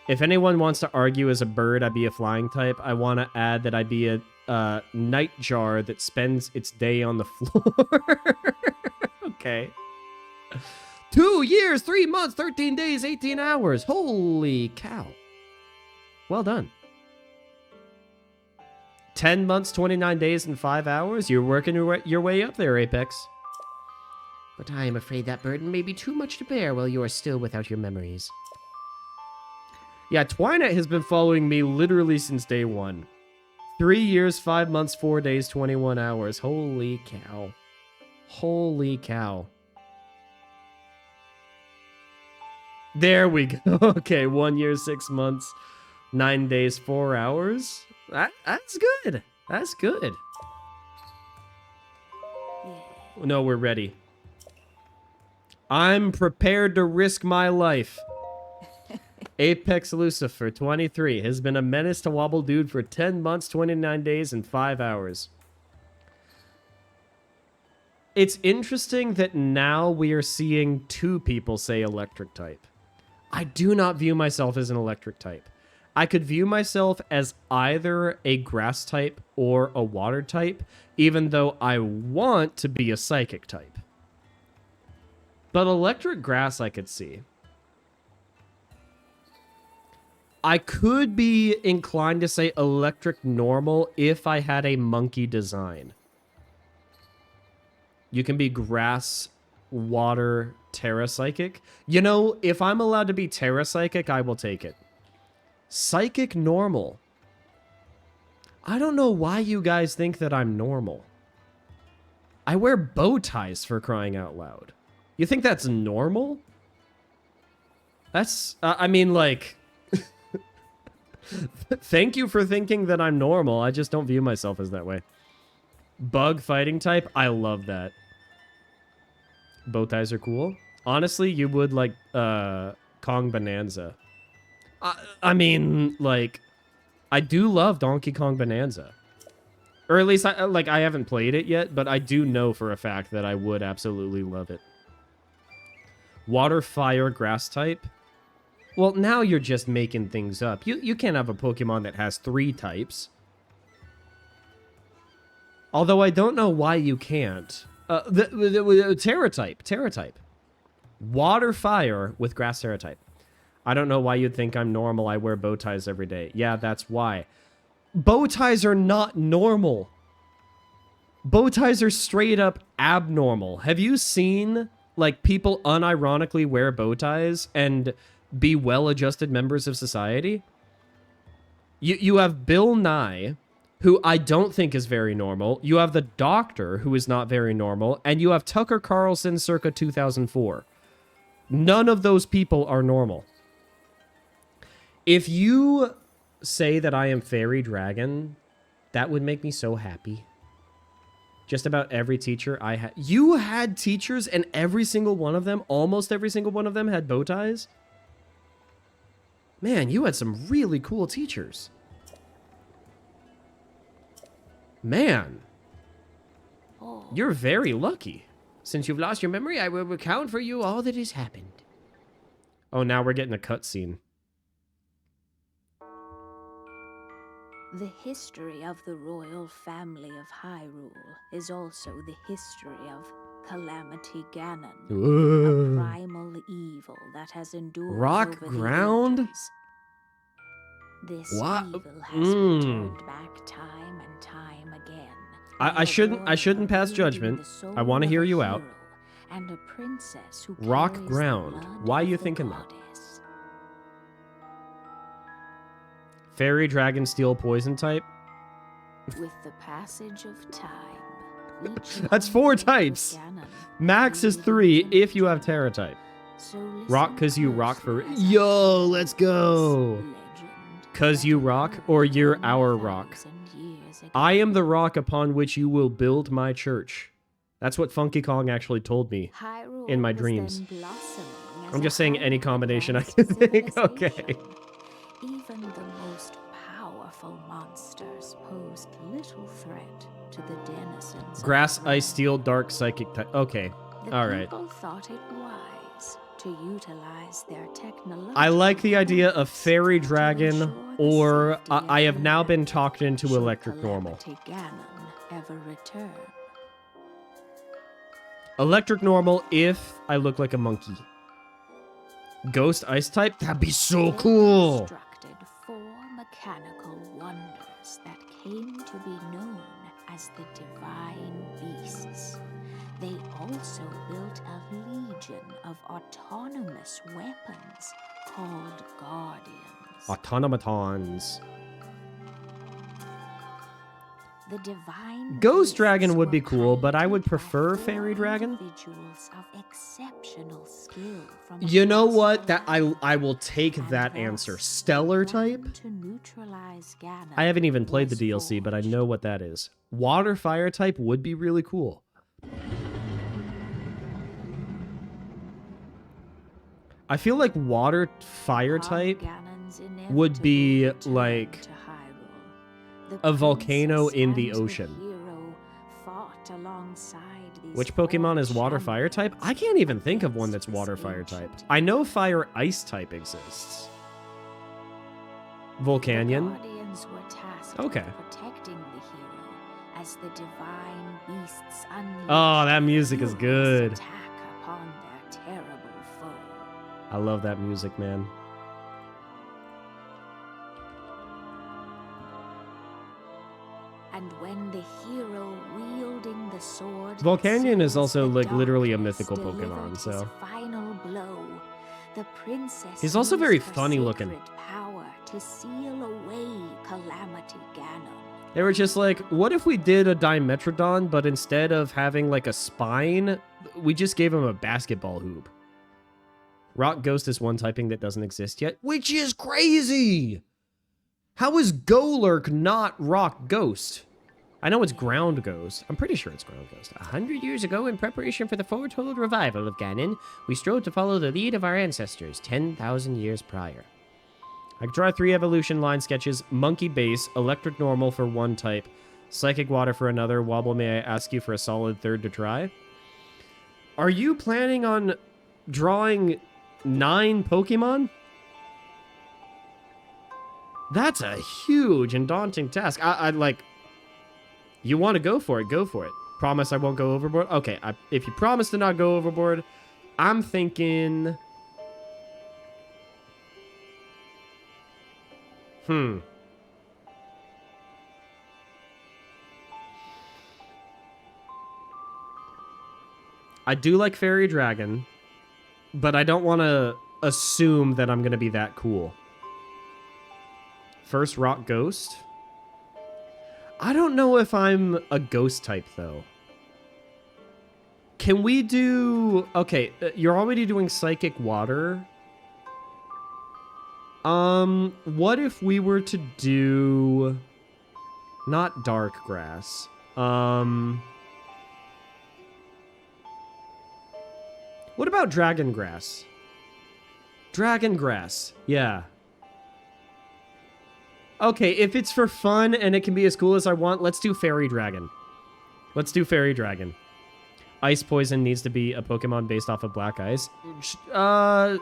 If anyone wants to argue as a bird, I'd be a flying type. I want to add that I'd be a nightjar that spends its day on the floor. Okay. 2 years, 3 months, 13 days, 18 hours. Holy cow. Well done. 10 months, 29 days, and 5 hours. You're working your way up there, Apex. But I am afraid that burden may be too much to bear while you are still without your memories. Yeah, Twilight has been following me literally since day one. 3 years, 5 months, 4 days, 21 hours. Holy cow. Holy cow. There we go. Okay, 1 year, 6 months, 9 days, 4 hours. That's good. That's good. No, we're ready. I'm prepared to risk my life. Apex Lucifer, 23, has been a menace to Wobble Dude for 10 months, 29 days, and 5 hours. It's interesting that now we are seeing 2 people say electric type. I do not view myself as an electric type. I could view myself as either a grass type or a water type, even though I want to be a psychic type. But electric grass I could see. I could be inclined to say electric normal if I had a monkey design. You can be grass, water, terra psychic. You know, if I'm allowed to be terra psychic, I will take it. Psychic normal. I don't know why you guys think that I'm normal. I wear bow ties, for crying out loud. You think that's normal? That's, I mean, like... Thank you for thinking that I'm normal. I just don't view myself as that way. Bug fighting type. I love that. Bow ties are cool. Honestly, you would like Kong Bonanza. I mean, like, I do love Donkey Kong Bonanza. Or at least, I haven't played it yet, but I do know for a fact that I would absolutely love it. Water, fire, grass type. Well, now you're just making things up. You can't have a Pokemon that has 3 types. Although I don't know why you can't. Terra type. Water, fire with grass Terra type. I don't know why you'd think I'm normal. I wear bow ties every day. Yeah, that's why. Bow ties are not normal. Bow ties are straight up abnormal. Have you seen, like, people unironically wear bow ties and be well-adjusted members of society? You have Bill Nye, who I don't think is very normal. You have the Doctor, who is not very normal. And you have Tucker Carlson circa 2004. None of those people are normal. If you say that I am Fairy Dragon, that would make me so happy. Just about every teacher I had. You had teachers and every single one of them, almost every single one of them had bow ties? Man, you had some really cool teachers. Man. You're very lucky. Since you've lost your memory, I will recount for you all that has happened. Oh, now we're getting a cutscene. The history of the royal family of Hyrule is also the history of Calamity Ganon, a primal evil that has endured Rock over ground? the ages. This What? evil has returned back time and time again. I shouldn't pass judgment. I want to hear you out. And a princess who Rock carries the ground. blood Why are of you the thinking that? goddess. Fairy, dragon, steel, poison type? With the passage of time, each That's 4 types. Ganon Max is 3 if you have Terra type. So listen Rock 'cause you rock for... closely as Yo, I let's tell go. this legend 'Cause you rock, or you're our rock. 1,000 years ago. I am the rock upon which you will build my church. That's what Funky Kong actually told me. Hyrule in my was dreams. then blossoming as I'm a just saying any highly combination I advanced can think. Okay. civilization. Even the most powerful monsters posed little threat to the denizens. of Grass, Hyrule. ice, steel, dark, psychic type. Okay. The All right. people thought it wise to utilize their technological I like the idea of advances fairy to dragon, ensure the or safety I of have the now been land talked into should electric normal. Calamity Ganon ever return. Electric normal if I look like a monkey. Ghost ice type? That'd be so They cool. constructed 4 mechanical wonders that came to be known as the divine beasts. They also built a legion of autonomous weapons called Guardians. Automatons. The divine Ghost dragon beasts would be were cool, but I would piloted by prefer 4 fairy dragon. individuals of exceptional skill from You know across what? the That land. I will take And that thus, answer. Stellar the type? weapon to neutralize Ganon I haven't even played the was DLC, but I forged. know what that is. Water fire type would be really cool. I feel like water fire Upon type Ganon's would be inevitable like return to Hyrule, the a volcano princess in the and ocean. hero fought alongside these Which Pokemon is four water fire type? I can't even think of one that's water fire type. I know fire ice type exists. Volcanion? The Guardians were tasked Okay. with protecting the hero as the divine beasts unleashed Oh, that music is furious good. attack upon their terrible foe. I love that music, man. And when the hero wielding the sword Volcanion is seals also, the like, literally a darkness mythical delivered Pokemon, his so. final blow, the princess He's also used very her funny looking. sacred power to seal away Calamity Ganon. They were just like, what if we did a Dimetrodon, but instead of having like a spine, we just gave him a basketball hoop? Rock Ghost is one typing that doesn't exist yet, which is crazy! How is Golurk not Rock Ghost? I know it's Ground Ghost. I'm pretty sure it's Ground Ghost. 100 years ago, in preparation for the foretold revival of Ganon, we strove to follow the lead of our ancestors 10,000 years prior. I can draw 3 evolution line sketches, Monkey Base, Electric Normal for one type, Psychic Water for another. Wobble, may I ask you for a solid third to try? Are you planning on drawing 9 Pokemon? That's a huge and daunting task. I'd like... You want to go for it, go for it. Promise I won't go overboard? Okay, if you promise to not go overboard, I'm thinking... I do like Fairy Dragon, but I don't want to assume that I'm going to be that cool. First, Rock Ghost. I don't know if I'm a ghost type, though. Can we do... Okay, you're already doing Psychic Water. What if we were to do... Not Dark Grass. What about Dragon Grass? Dragon Grass, yeah. Okay, if it's for fun and it can be as cool as I want, let's do Fairy Dragon. Let's do Fairy Dragon. Ice Poison needs to be a Pokemon based off of Black Ice. I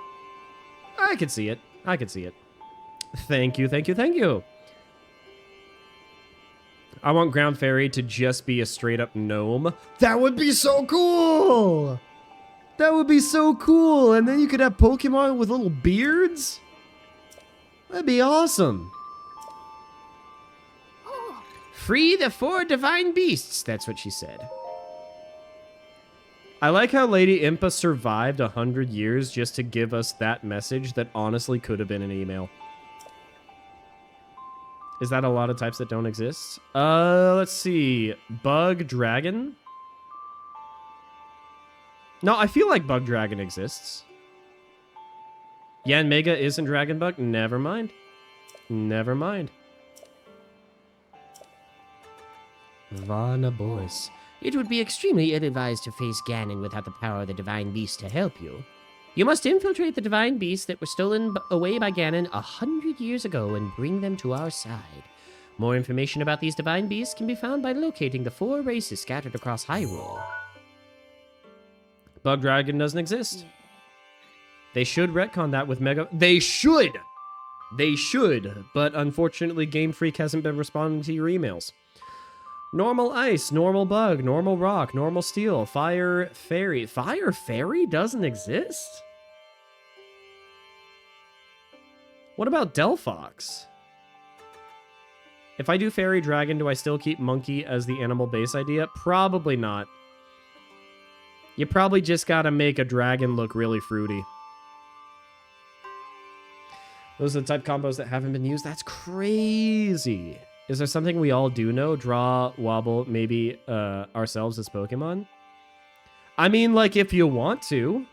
could see it. I could see it. Thank you, thank you, thank you. I want Ground Fairy to just be a straight-up gnome. That would be so cool! That would be so cool! And then you could have Pokemon with little beards? That'd be awesome. Free the 4 divine beasts, that's what she said. I like how Lady Impa survived 100 years just to give us that message that honestly could have been an email. Is that a lot of types that don't exist? Let's see. Bug Dragon? No, I feel like Bug Dragon exists. Yanmega isn't Dragon Bug? Never mind. Never mind. Vana Boys. It would be extremely ill-advised to face Ganon without the power of the divine beast to help you. You must infiltrate the divine beasts that were stolen away by Ganon 100 years ago and bring them to our side. More information about these divine beasts can be found by locating the 4 races scattered across Hyrule. Bug Dragon doesn't exist. They should retcon that with Mega... They should! They should, but unfortunately Game Freak hasn't been responding to your emails. Normal Ice, Normal Bug, Normal Rock, Normal Steel, Fire Fairy. Fire Fairy doesn't exist? What about Delphox? If I do Fairy Dragon, do I still keep Monkey as the animal base idea? Probably not. You probably just gotta make a dragon look really fruity. Those are the type combos that haven't been used. That's crazy. Is there something we all do know? Draw, wobble, maybe ourselves as Pokemon? I mean, like, if you want to,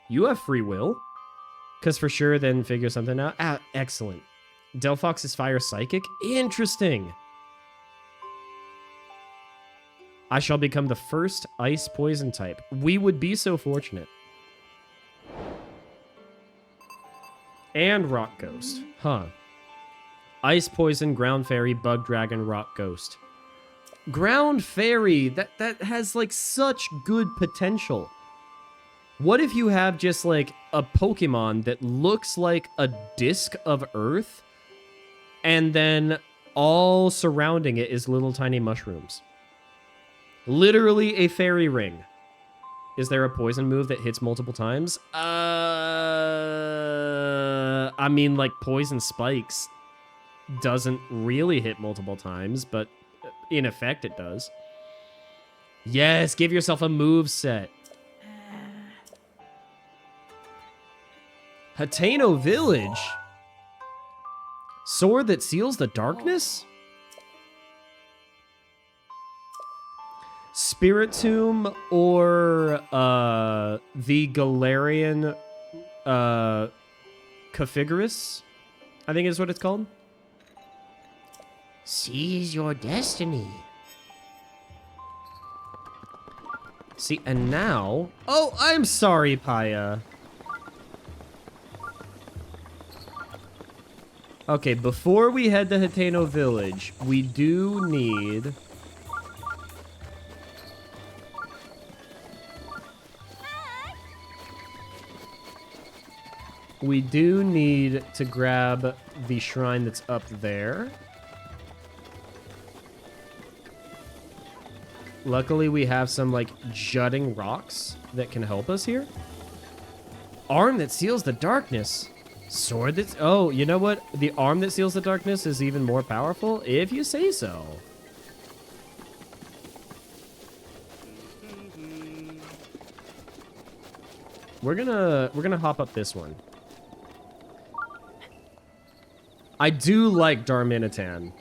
you have free will. Because for sure, then figure something out. Ah, excellent. Delphox is Fire Psychic? Interesting. I shall become the first Ice Poison type. We would be so fortunate. And Rock Ghost. Huh. Ice Poison, Ground Fairy, Bug Dragon, Rock Ghost. Ground Fairy, that has like such good potential. What if you have just like a Pokemon that looks like a disc of Earth, and then all surrounding it is little tiny mushrooms? Literally a fairy ring. Is there a poison move that hits multiple times? I mean, like, Poison Spikes doesn't really hit multiple times, but in effect it does. Yes, give yourself a move set. Hateno Village? Sword that seals the darkness? Spiritomb or the Galarian Cafigurus, I think is what it's called. Seize your destiny. See, and now... Oh, I'm sorry, Paya. Okay, before we head to Hateno Village, we do need... We do need to grab the shrine that's up there. Luckily, we have some, like, jutting rocks that can help us here. Arm that seals the darkness. Sword that's... Oh, you know what? The arm that seals the darkness is even more powerful, if you say so. We're gonna hop up this one. I do like Darmanitan.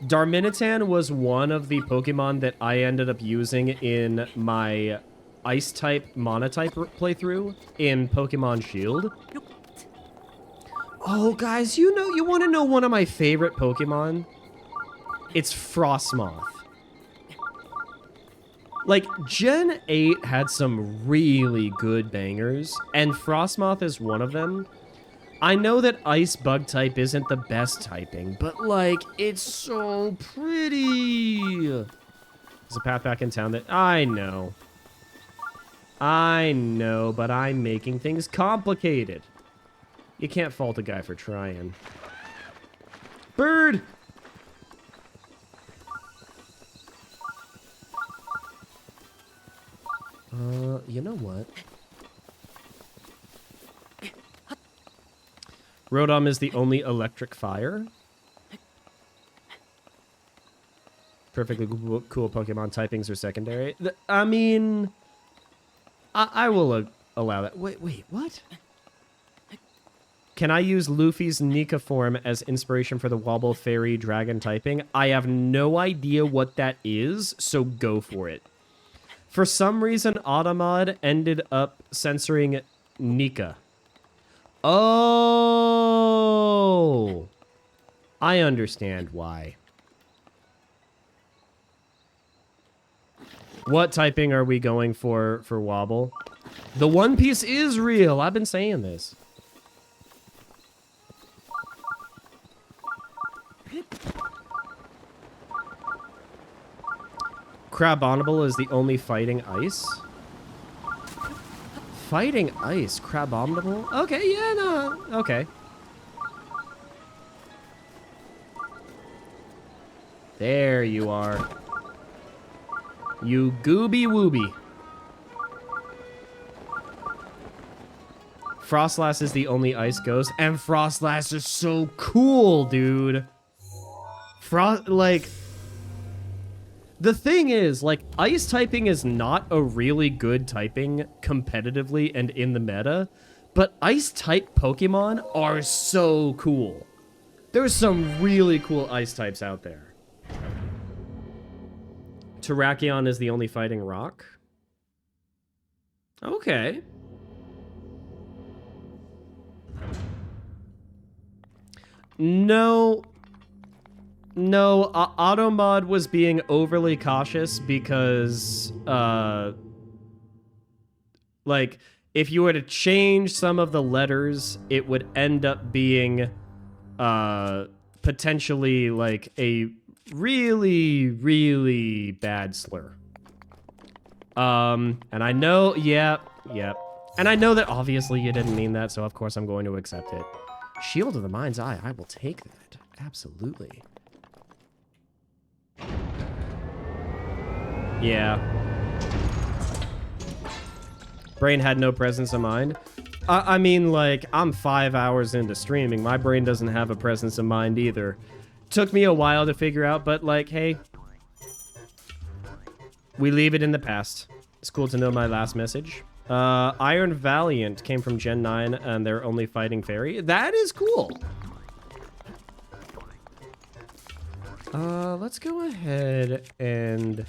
Darmanitan was one of the Pokemon that I ended up using in my Ice-type, Monotype playthrough in Pokemon Shield. Oh, guys, you want to know one of my favorite Pokemon? It's Frostmoth. Like, Gen 8 had some really good bangers, and Frostmoth is one of them. I know that Ice Bug type isn't the best typing, but, like, it's so pretty. There's a path back in town that... I know, but I'm making things complicated. You can't fault a guy for trying. Bird! You know what? Rotom is the only electric fire. Perfectly cool Pokemon typings are secondary. I mean, I will allow that. Wait, what? Can I use Luffy's Nika form as inspiration for the Wobble Fairy Dragon typing? I have no idea what that is, so go for it. For some reason, Automod ended up censoring Nika. Oh! I understand why. What typing are we going for Wobble? The One Piece is real. I've been saying this. Crabominable is the only fighting ice. Fighting ice? Crabominable? Okay, yeah, no. Okay. There you are. You gooby wooby. Frostlass is the only ice ghost, and Frostlass is so cool, dude. The thing is, like, ice typing is not a really good typing competitively and in the meta, but ice type Pokemon are so cool. There's some really cool ice types out there. Terrakion is the only fighting rock. Okay. No, Automod was being overly cautious because, like, if you were to change some of the letters, it would end up being, potentially, like, a really, really bad slur. And I know, yep. And I know that obviously you didn't mean that, so of course I'm going to accept it. Shield of the Mind's Eye, I will take that. Absolutely. Yeah. Brain had no presence of mind. I mean, like, I'm 5 hours into streaming. My brain doesn't have a presence of mind either. Took me a while to figure out, but, like, hey. We leave it in the past. It's cool to know my last message. Iron Valiant came from Gen 9, and they're only fighting Fairy. That is cool. Let's go ahead and...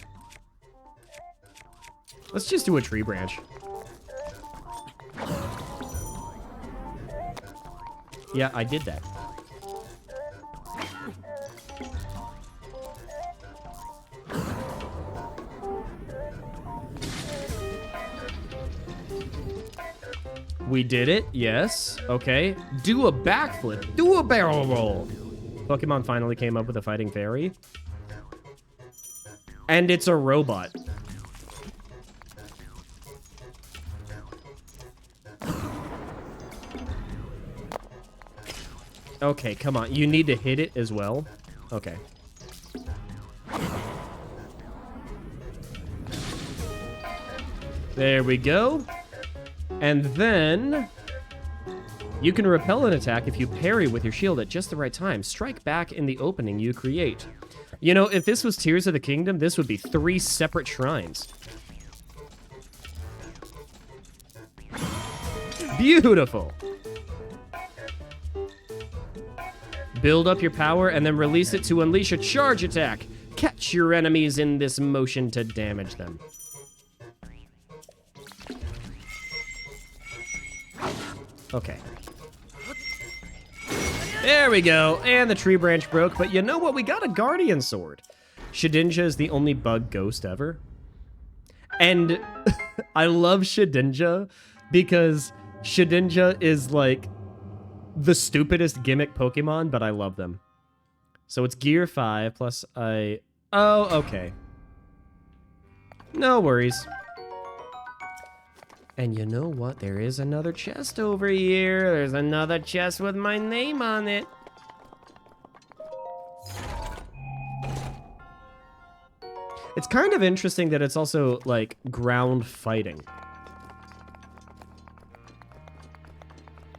let's just do a tree branch. Yeah, I did that. We did it, yes. Okay. Do a backflip. Do a barrel roll. Pokemon finally came up with a fighting fairy. And it's a robot. Okay, come on. You need to hit it as well. Okay. There we go. And then you can repel an attack if you parry with your shield at just the right time. Strike back in the opening you create. You know, if this was Tears of the Kingdom, this would be 3 separate shrines. Beautiful. Build up your power and then release it to unleash a charge attack. Catch your enemies in this motion to damage them. Okay. There we go. And the tree branch broke, but you know what? We got a Guardian Sword. Shedinja is the only bug ghost ever. And I love Shedinja because Shedinja is like the stupidest gimmick Pokemon, but I love them. So it's Gear 5 plus I... oh, okay. No worries. And you know what? There is another chest over here. There's another chest with my name on it. It's kind of interesting that it's also, like, ground fighting.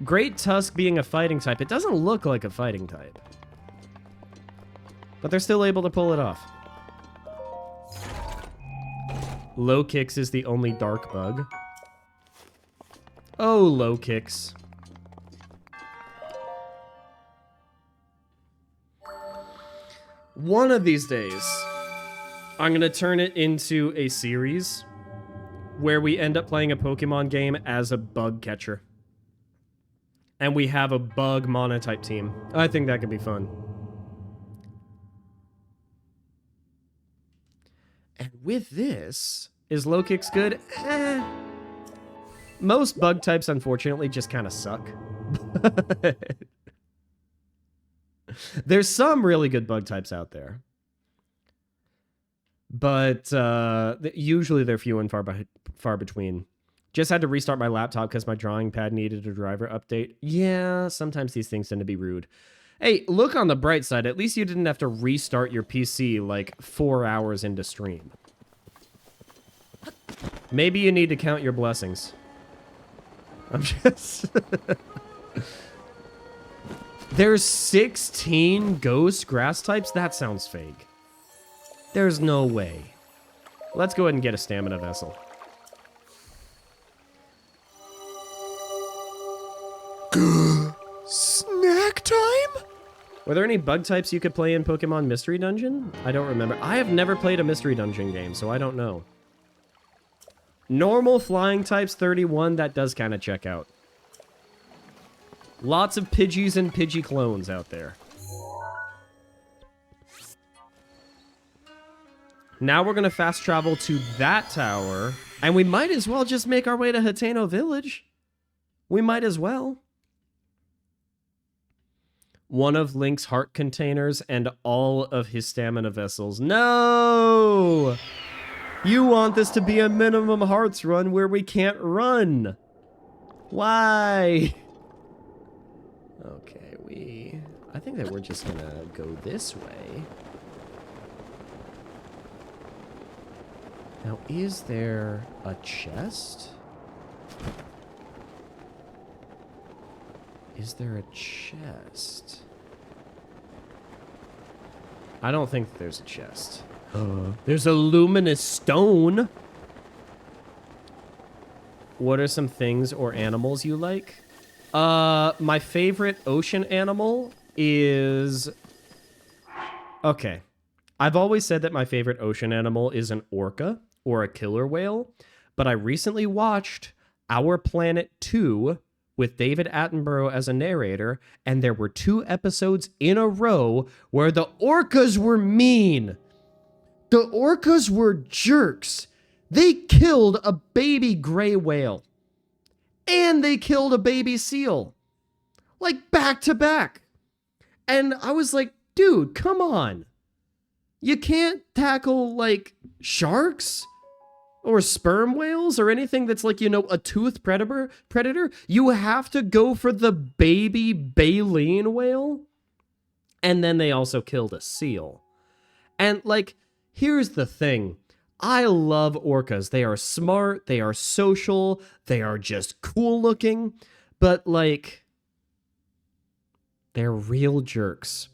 Great Tusk being a fighting type, it doesn't look like a fighting type. But they're still able to pull it off. Low Kicks is the only dark bug. Oh, Low Kicks. One of these days, I'm going to turn it into a series where we end up playing a Pokemon game as a bug catcher. And we have a bug monotype team. I think that could be fun. And with this, is Low Kicks good? Most bug types, unfortunately, just kind of suck. There's some really good bug types out there. But usually they're few and far between. Just had to restart my laptop because my drawing pad needed a driver update. Yeah, sometimes these things tend to be rude. Hey, look on the bright side. At least you didn't have to restart your PC like 4 hours into stream. Maybe you need to count your blessings. I'm just... There's 16 ghost grass types? That sounds fake. There's no way. Let's go ahead and get a stamina vessel. Snack time? Were there any bug types you could play in Pokemon Mystery Dungeon? I don't remember. I have never played a Mystery Dungeon game, so I don't know. Normal flying types 31, that does kind of check out. Lots of Pidgeys and Pidgey clones out there. Now we're going to fast travel to that tower, and we might as well just make our way to Hateno Village. We might as well. One of Link's heart containers and all of his stamina vessels. No! You want this to be a minimum hearts run where we can't run. Why? Okay, I think that we're just gonna go this way. Now, is there a chest? Is there a chest? I don't think there's a chest. There's a luminous stone. What are some things or animals you like? My favorite ocean animal is... Okay. I've always said that my favorite ocean animal is an orca or a killer whale, but I recently watched Our Planet 2 with David Attenborough as a narrator, and there were 2 episodes in a row where the orcas were mean. The orcas were jerks. They killed a baby gray whale. And they killed a baby seal. Like, back to back. And I was like, dude, come on. You can't tackle, like, sharks? Or sperm whales? Or anything that's like, you know, a toothed predator? You have to go for the baby baleen whale? And then they also killed a seal. And, like... Here's the thing. I love orcas. They are smart, they are social, they are just cool looking, but like, they're real jerks.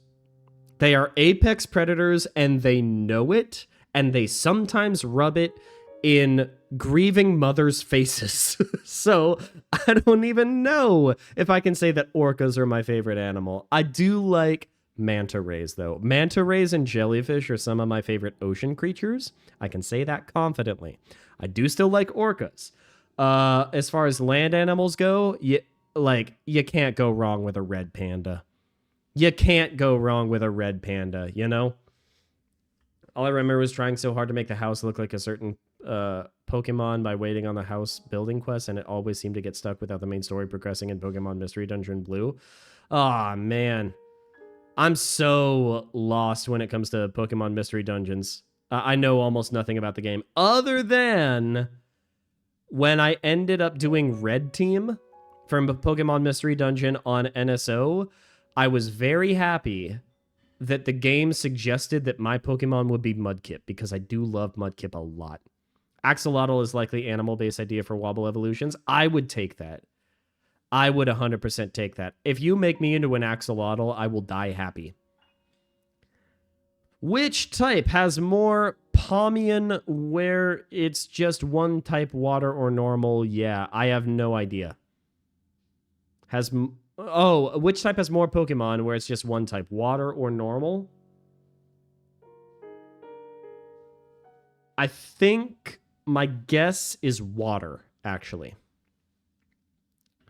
They are apex predators and they know it, and they sometimes rub it in grieving mothers' faces. So I don't even know if I can say that orcas are my favorite animal. I do like manta rays, though. Manta rays and jellyfish are some of my favorite ocean creatures. I can say that confidently. I do still like orcas. As far as land animals go, you can't go wrong with a red panda. You can't go wrong with a red panda, you know? All I remember was trying so hard to make the house look like a certain Pokemon by waiting on the house building quest, and it always seemed to get stuck without the main story progressing in Pokemon Mystery Dungeon Blue. Aw, man. I'm so lost when it comes to Pokemon Mystery Dungeons. I know almost nothing about the game, other than when I ended up doing Red Team from Pokemon Mystery Dungeon on NSO. I was very happy that the game suggested that my Pokemon would be Mudkip, because I do love Mudkip a lot. Axolotl is likely animal-based idea for Wobble evolutions. I would take that. I would 100% take that. If you make me into an axolotl, I will die happy. Which type has more Palmian where it's just one type, water or normal? Yeah, I have no idea. Which type has more Pokemon where it's just one type, water or normal? I think my guess is water, actually.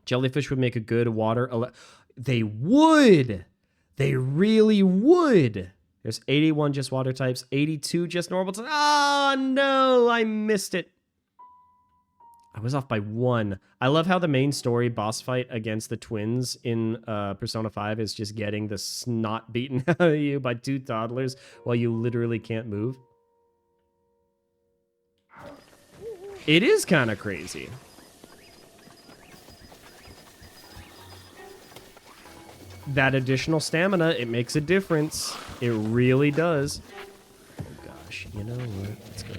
Jellyfish would make a good water... They would! They really would! There's 81 just water types, 82 just normal types. Oh, no! I missed it. I was off by 1. I love how the main story boss fight against the twins in Persona 5 is just getting the snot beaten out of you by 2 toddlers while you literally can't move. It is kind of crazy. That additional stamina, it makes a difference. It really does. Oh gosh, you know what? Let's go.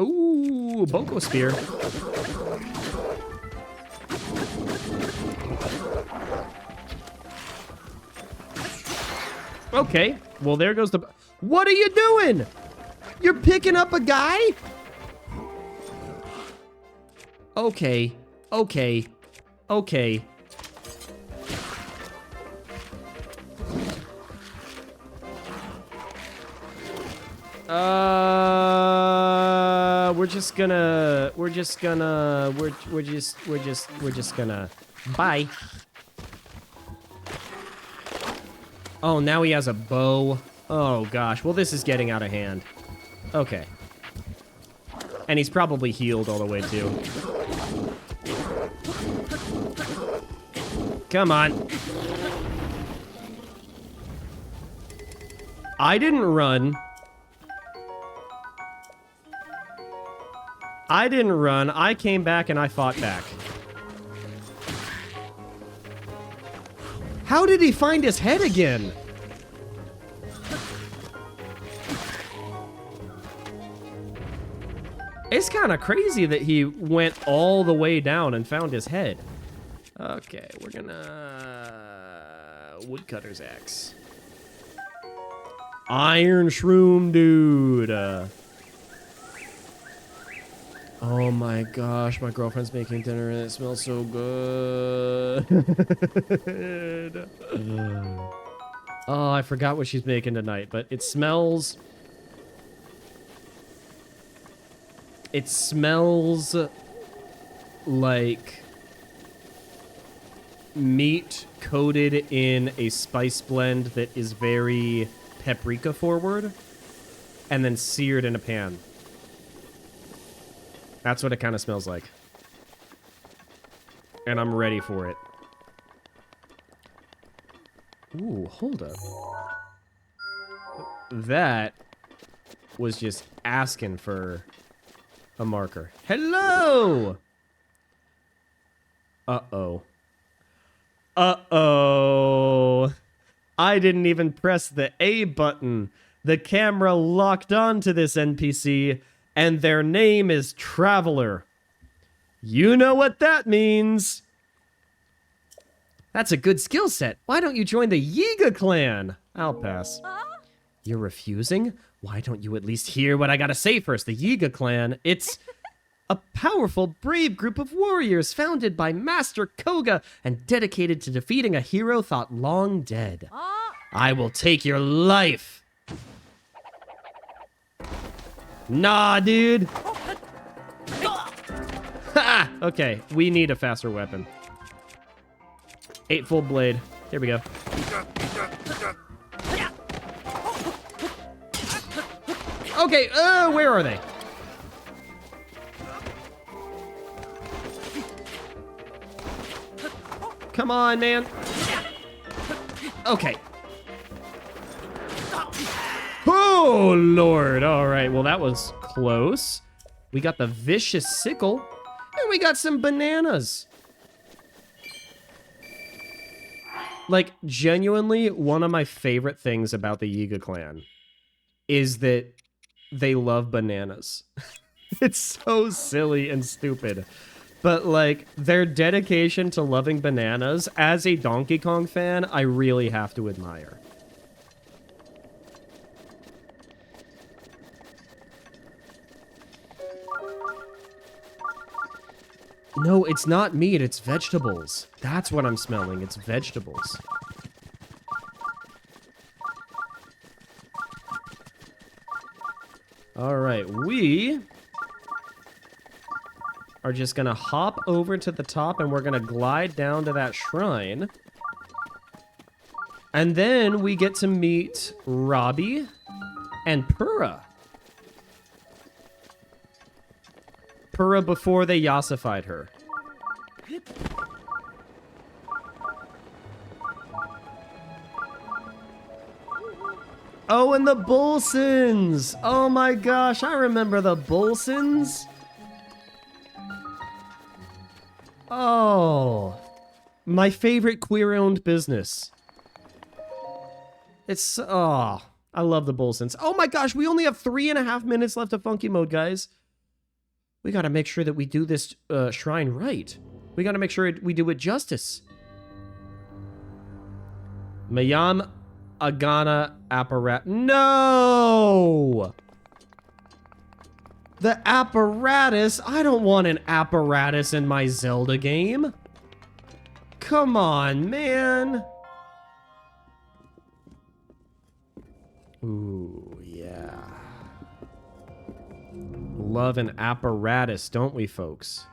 Ooh, Boko Spear. Okay, well, there goes the... What are you doing? You're picking up a guy? Okay, okay, okay. We're just gonna, bye. Oh, now he has a bow. Oh, gosh. Well, this is getting out of hand. Okay. And he's probably healed all the way, too. Come on. I didn't run. I didn't run. I came back and I fought back. How did he find his head again? It's kind of crazy that he went all the way down and found his head. Okay, we're gonna... Woodcutter's axe. Iron shroom dude. Oh my gosh, my girlfriend's making dinner and it smells so good. Oh, I forgot what she's making tonight, but it smells... It smells like meat coated in a spice blend that is very paprika forward and then seared in a pan. That's what it kind of smells like. And I'm ready for it. Ooh, hold up. That was just asking for a marker. Hello! Uh-oh. Uh-oh. I didn't even press the A button. The camera locked onto this NPC, and their name is Traveler. You know what that means. That's a good skill set. Why don't you join the Yiga clan? I'll pass. You're refusing? Why don't you at least hear what I gotta say first? The Yiga clan, it's a powerful, brave group of warriors founded by Master Koga and dedicated to defeating a hero thought long dead. I will take your life. Nah, dude. Ha! Okay, we need a faster weapon. 8-fold blade. Here we go. Okay, where are they? Come on, man. Okay. Oh, Lord. All right, well, that was close. We got the vicious sickle, and we got some bananas. Like, genuinely, one of my favorite things about the Yiga clan is that they love bananas. It's so silly and stupid. But, like, their dedication to loving bananas, as a Donkey Kong fan, I really have to admire. No, it's not meat, it's vegetables. That's what I'm smelling, it's vegetables. Alright, we are just gonna hop over to the top and we're gonna glide down to that shrine. And then we get to meet Robbie and Purah. Purah before they yassified her. Oh, and the Bolsons! Oh my gosh, I remember the Bolsons. Oh, my favorite queer-owned business. It's, oh, I love the Bolsons. Oh my gosh, we only have 3.5 minutes left of Funky Mode, guys. We gotta make sure that we do this shrine right. We gotta make sure we do it justice. Mayam Agana apparatus. No! The apparatus? I don't want an apparatus in my Zelda game. Come on, man. Ooh, yeah. Love an apparatus, don't we, folks?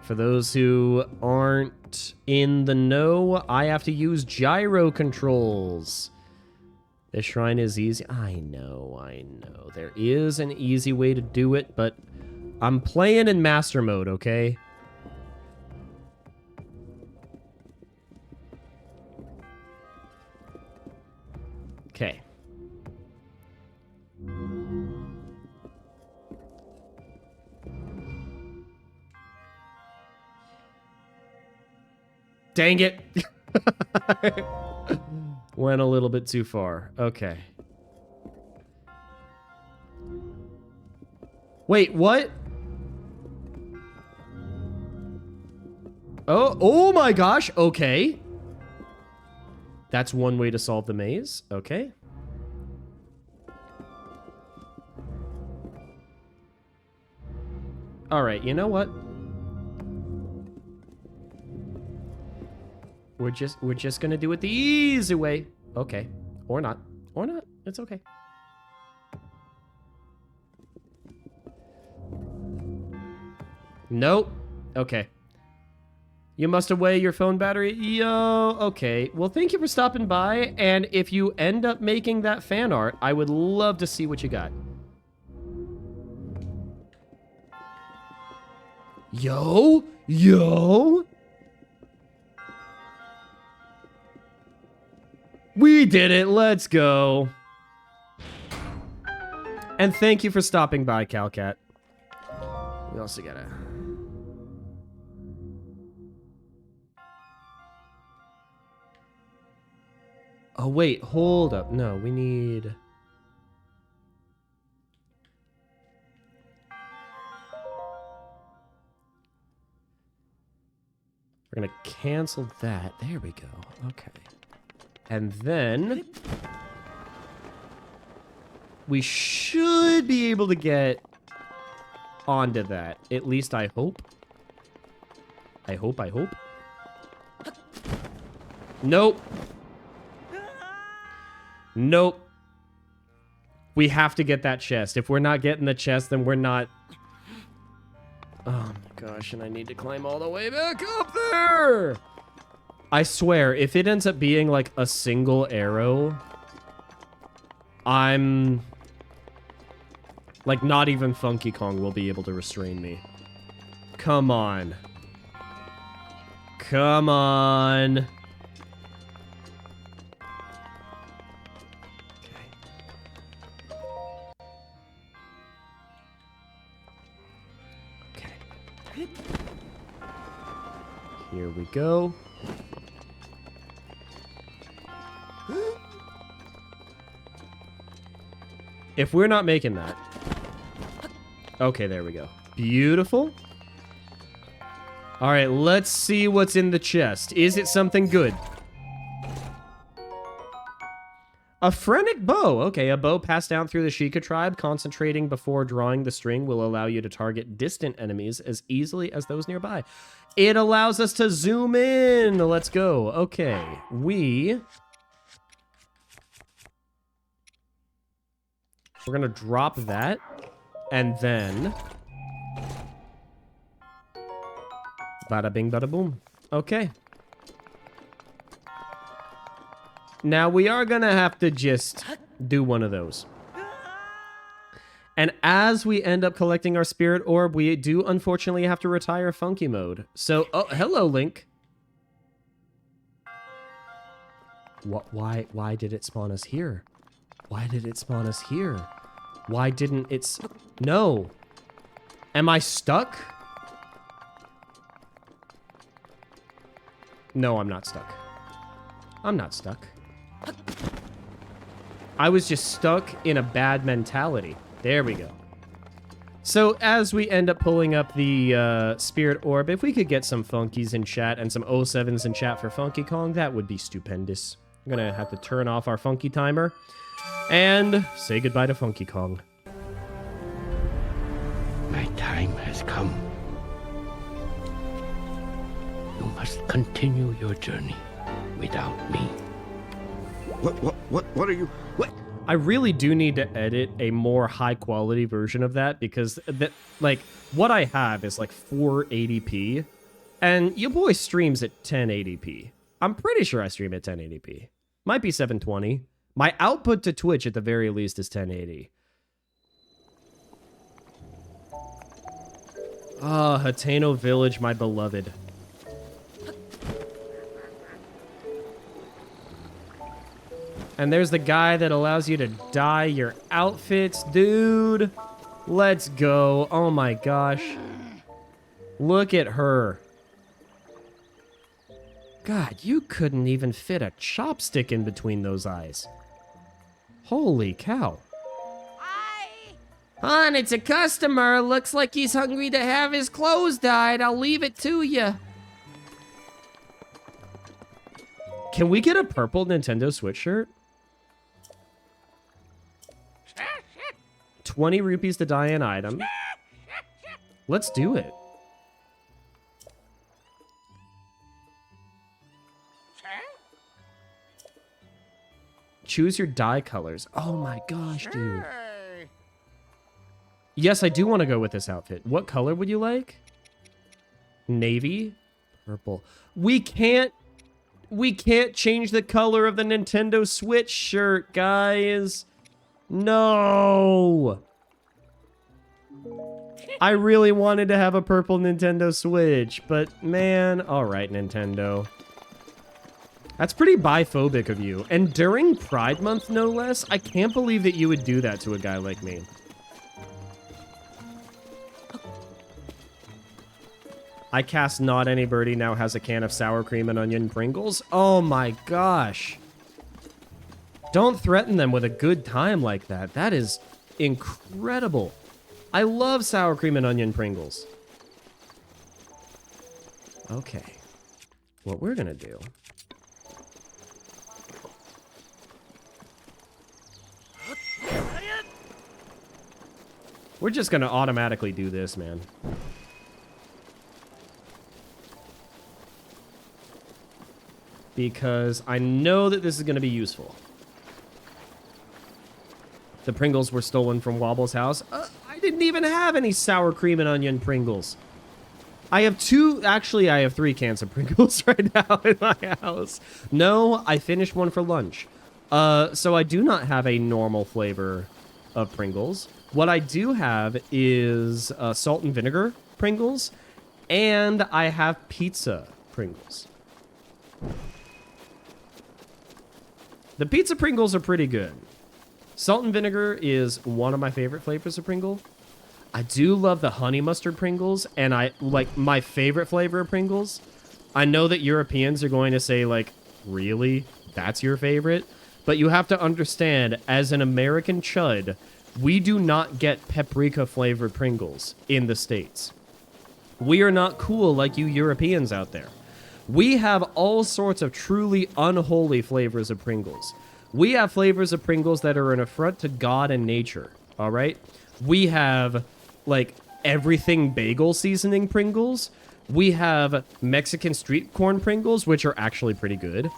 For those who aren't in the know, I have to use gyro controls. This shrine is easy. I know. There is an easy way to do it, but I'm playing in master mode, okay? Okay. Dang it. Went a little bit too far. Okay. Wait, what? Oh my gosh. Okay. That's one way to solve the maze. Okay. All right, you know what? We're just gonna do it the easy way. Okay. Or not. Or not. It's okay. Nope. Okay. You must away your phone battery. Yo, okay. Well, thank you for stopping by. And if you end up making that fan art, I would love to see what you got. Yo. We did it. Let's go. And thank you for stopping by, Calcat. We also gotta... Oh, wait. Hold up. No, we need... We're gonna cancel that. There we go. Okay. And then... we should be able to get onto that. At least I hope. I hope. Nope. Nope. We have to get that chest. If we're not getting the chest, then we're not... Oh my gosh, and I need to climb all the way back up there! I swear, if it ends up being like a single arrow, I'm... like, not even Funky Kong will be able to restrain me. Come on. Come on. Okay. Here we go. If we're not making that... Okay, there we go. Beautiful. All right, let's see what's in the chest. Is it something good? A phrenic bow. Okay, a bow passed down through the Sheikah tribe. Concentrating before drawing the string will allow you to target distant enemies as easily as those nearby. It allows us to zoom in. Let's go. Okay, we're gonna drop that, and then... bada bing, bada boom. Okay. Now we are gonna have to just do one of those. And as we end up collecting our spirit orb, we do unfortunately have to retire funky mode. So, oh, hello, Link. What? Why did it spawn us here? Why did it spawn us here? Why didn't it... No. Am I stuck? No, I'm not stuck. I'm not stuck. I was just stuck in a bad mentality. There we go. So as we end up pulling up the spirit orb, if we could get some funkies in chat and some 07s in chat for Funky Kong, that would be stupendous. I'm gonna have to turn off our funky timer and say goodbye to Funky Kong. My time has come. You must continue your journey without me. What are you... What? I really do need to edit a more high quality version of that because that, like, what I have is like 480p and your boy streams at 1080p. I'm pretty sure I stream at 1080p. Might be 720. My output to Twitch at the very least is 1080. Ah, Hateno Village, my beloved. And there's the guy that allows you to dye your outfits, dude. Let's go. Oh my gosh. Look at her. God, you couldn't even fit a chopstick in between those eyes. Holy cow. Hon, it's a customer. Looks like he's hungry to have his clothes dyed. I'll leave it to you. Can we get a purple Nintendo Switch shirt? 20 rupees to dye an item. Let's do it. Choose your dye colors. Oh my gosh, dude. Yes, I do want to go with this outfit. What color would you like? Navy? Purple. We can't change the color of the Nintendo Switch shirt, guys. No. I really wanted to have a purple Nintendo Switch, but man, all right, Nintendo. That's pretty biphobic of you. And during Pride Month, no less, I can't believe that you would do that to a guy like me. I cast Not Any Birdie now has a can of sour cream and onion Pringles. Oh my gosh. Don't threaten them with a good time like that. That is incredible. I love sour cream and onion Pringles. Okay. What we're gonna do... We're just gonna automatically do this, man. Because I know that this is gonna be useful. The Pringles were stolen from Wobble's house. I didn't even have any sour cream and onion Pringles. I have actually I have 3 cans of Pringles right now in my house. No, I finished one for lunch. So I do not have a normal flavor of Pringles. What I do have is salt and vinegar Pringles, and I have pizza Pringles. The pizza Pringles are pretty good. Salt and vinegar is one of my favorite flavors of Pringle. I do love the honey mustard Pringles, and I like my favorite flavor of Pringles. I know that Europeans are going to say, like, really? That's your favorite? But you have to understand, as an American chud, we do not get paprika flavored Pringles in the States. We are not cool like you Europeans out there. We have all sorts of truly unholy flavors of Pringles. We have flavors of Pringles that are an affront to God and nature, all right? We have, like, everything bagel seasoning Pringles. We have Mexican street corn Pringles, which are actually pretty good.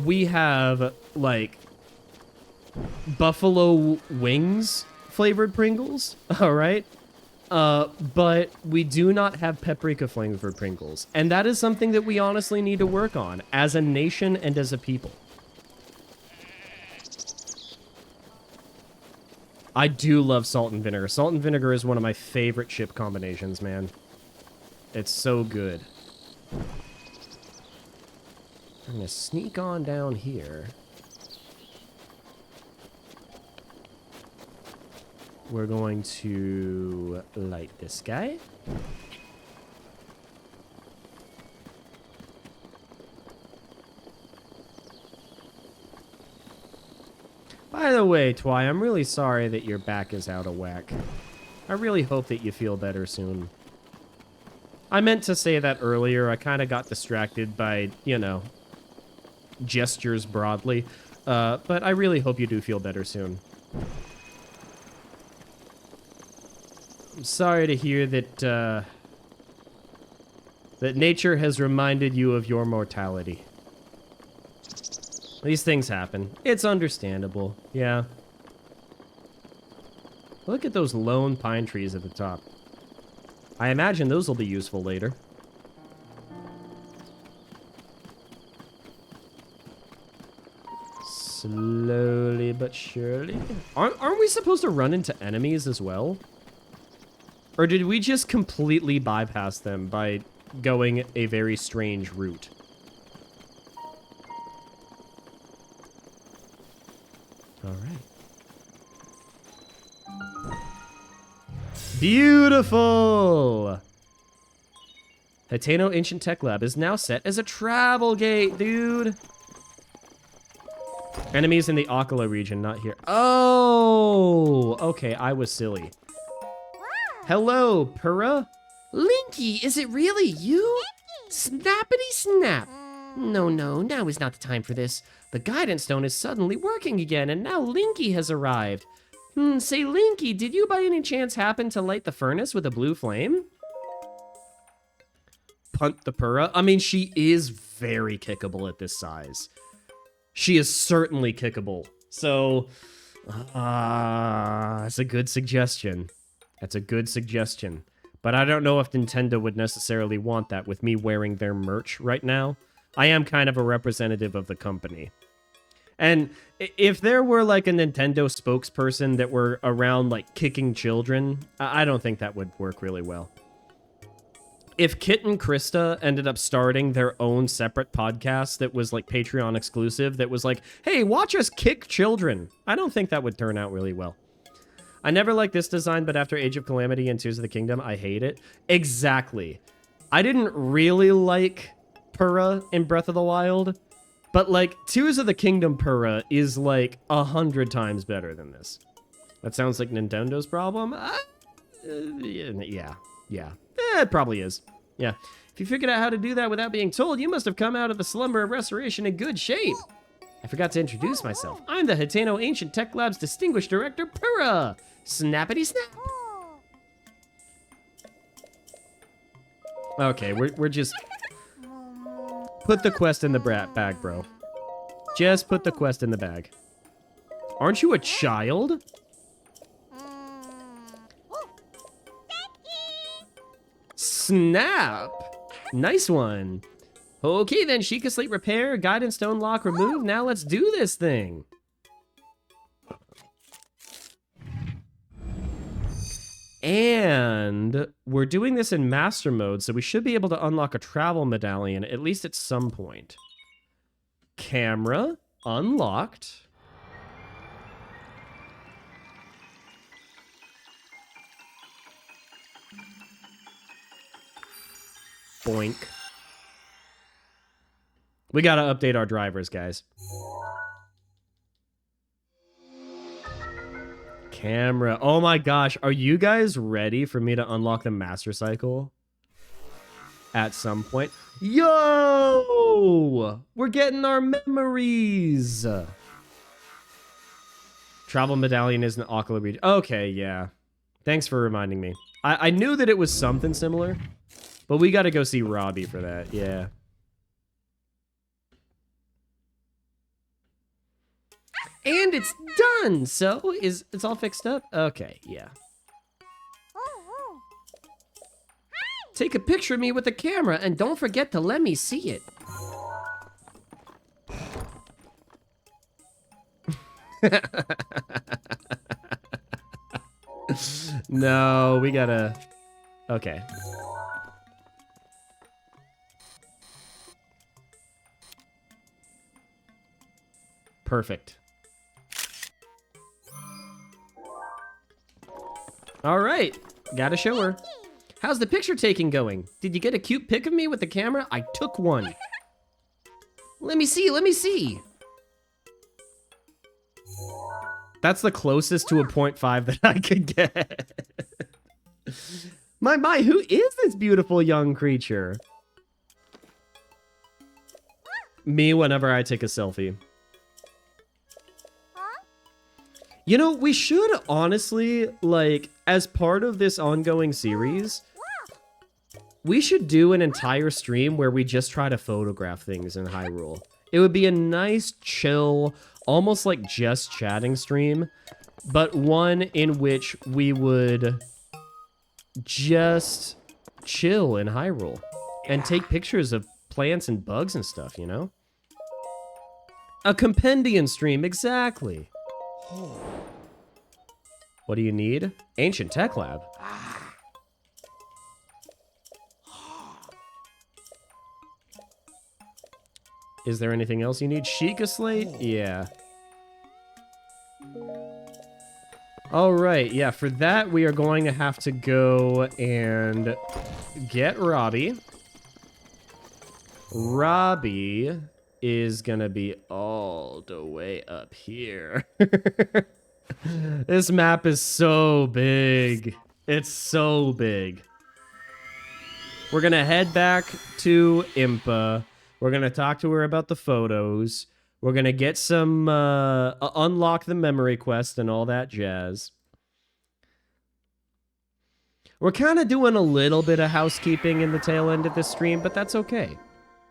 We have, like, buffalo wings flavored Pringles, all right? But we do not have paprika flavored Pringles. And that is something that we honestly need to work on as a nation and as a people. I do love salt and vinegar. Salt and vinegar is one of my favorite chip combinations, man. It's so good. I'm gonna sneak on down here. We're going to light this guy. By the way, Twy, I'm really sorry that your back is out of whack. I really hope that you feel better soon. I meant to say that earlier. I kind of got distracted by, you know, gestures broadly. But I really hope you do feel better soon. I'm sorry to hear that, that nature has reminded you of your mortality. These things happen. It's understandable, yeah. Look at those lone pine trees at the top. I imagine those will be useful later. Slowly but surely. Aren't we supposed to run into enemies as well? Or did we just completely bypass them by going a very strange route? All right. Beautiful! Hateno Ancient Tech Lab is now set as a travel gate, dude. Enemies in the Akala region, not here. Oh! Okay, I was silly. Hello, Purra. Linky, is it really you? Snappity snap. No, now is not the time for this. The guidance stone is suddenly working again, and now Linky has arrived. Say, Linky, did you by any chance happen to light the furnace with a blue flame? Punt the Purra. I mean, she is very kickable at this size. She is certainly kickable. So, that's a good suggestion. That's a good suggestion. But I don't know if Nintendo would necessarily want that with me wearing their merch right now. I am kind of a representative of the company. And if there were like a Nintendo spokesperson that were around like kicking children, I don't think that would work really well. If Kit and Krista ended up starting their own separate podcast that was like Patreon exclusive, that was like, hey, watch us kick children, I don't think that would turn out really well. I never liked this design, but after Age of Calamity and Tears of the Kingdom, I hate it. Exactly. I didn't really like Purra in Breath of the Wild, but like Tears of the Kingdom Purra is like 100 times better than this. That sounds like Nintendo's problem? Yeah. It probably is. Yeah. If you figured out how to do that without being told, you must have come out of the slumber of restoration in good shape. I forgot to introduce myself. I'm the Hateno Ancient Tech Lab's Distinguished Director, Purra! Snappity snap! Okay, we're just... Put the quest in the bag, bro. Just put the quest in the bag. Aren't you a child? Snap! Nice one. Okay then, Sheikah Slate repair, guidance stone lock removed. Now let's do this thing. And we're doing this in master mode, so we should be able to unlock a travel medallion, at least at some point. Camera unlocked. Boink. We gotta update our drivers, guys. Camera. Oh my gosh. Are you guys ready for me to unlock the Master Cycle? At some point. Yo! We're getting our memories! Travel Medallion is an Akala region. Okay, yeah. Thanks for reminding me. I knew that it was something similar, but we gotta go see Robbie for that, yeah. And it's done! So, it's all fixed up? Okay, yeah. Take a picture of me with the camera and don't forget to let me see it. No, we gotta... Okay. Perfect. All right, gotta show her. How's the picture taking going? Did you get a cute pic of me with the camera? I took one. Let me see, let me see. That's the closest to a 0.5 that I could get. My, who is this beautiful young creature? Me whenever I take a selfie. You know, we should honestly, like, as part of this ongoing series, we should do an entire stream where we just try to photograph things in Hyrule. It would be a nice, chill, almost like just chatting stream, but one in which we would just chill in Hyrule and take pictures of plants and bugs and stuff, you know? A compendium stream, exactly. What do you need? Ancient Tech Lab. Is there anything else you need? Sheikah Slate? Yeah. Alright, yeah, for that we are going to have to go and get Robbie. Robbie is gonna be all the way up here. This map is so big. It's so big. We're gonna head back to Impa. We're gonna talk to her about the photos. We're gonna get some, unlock the memory quest and all that jazz. We're kind of doing a little bit of housekeeping in the tail end of this stream, but that's okay.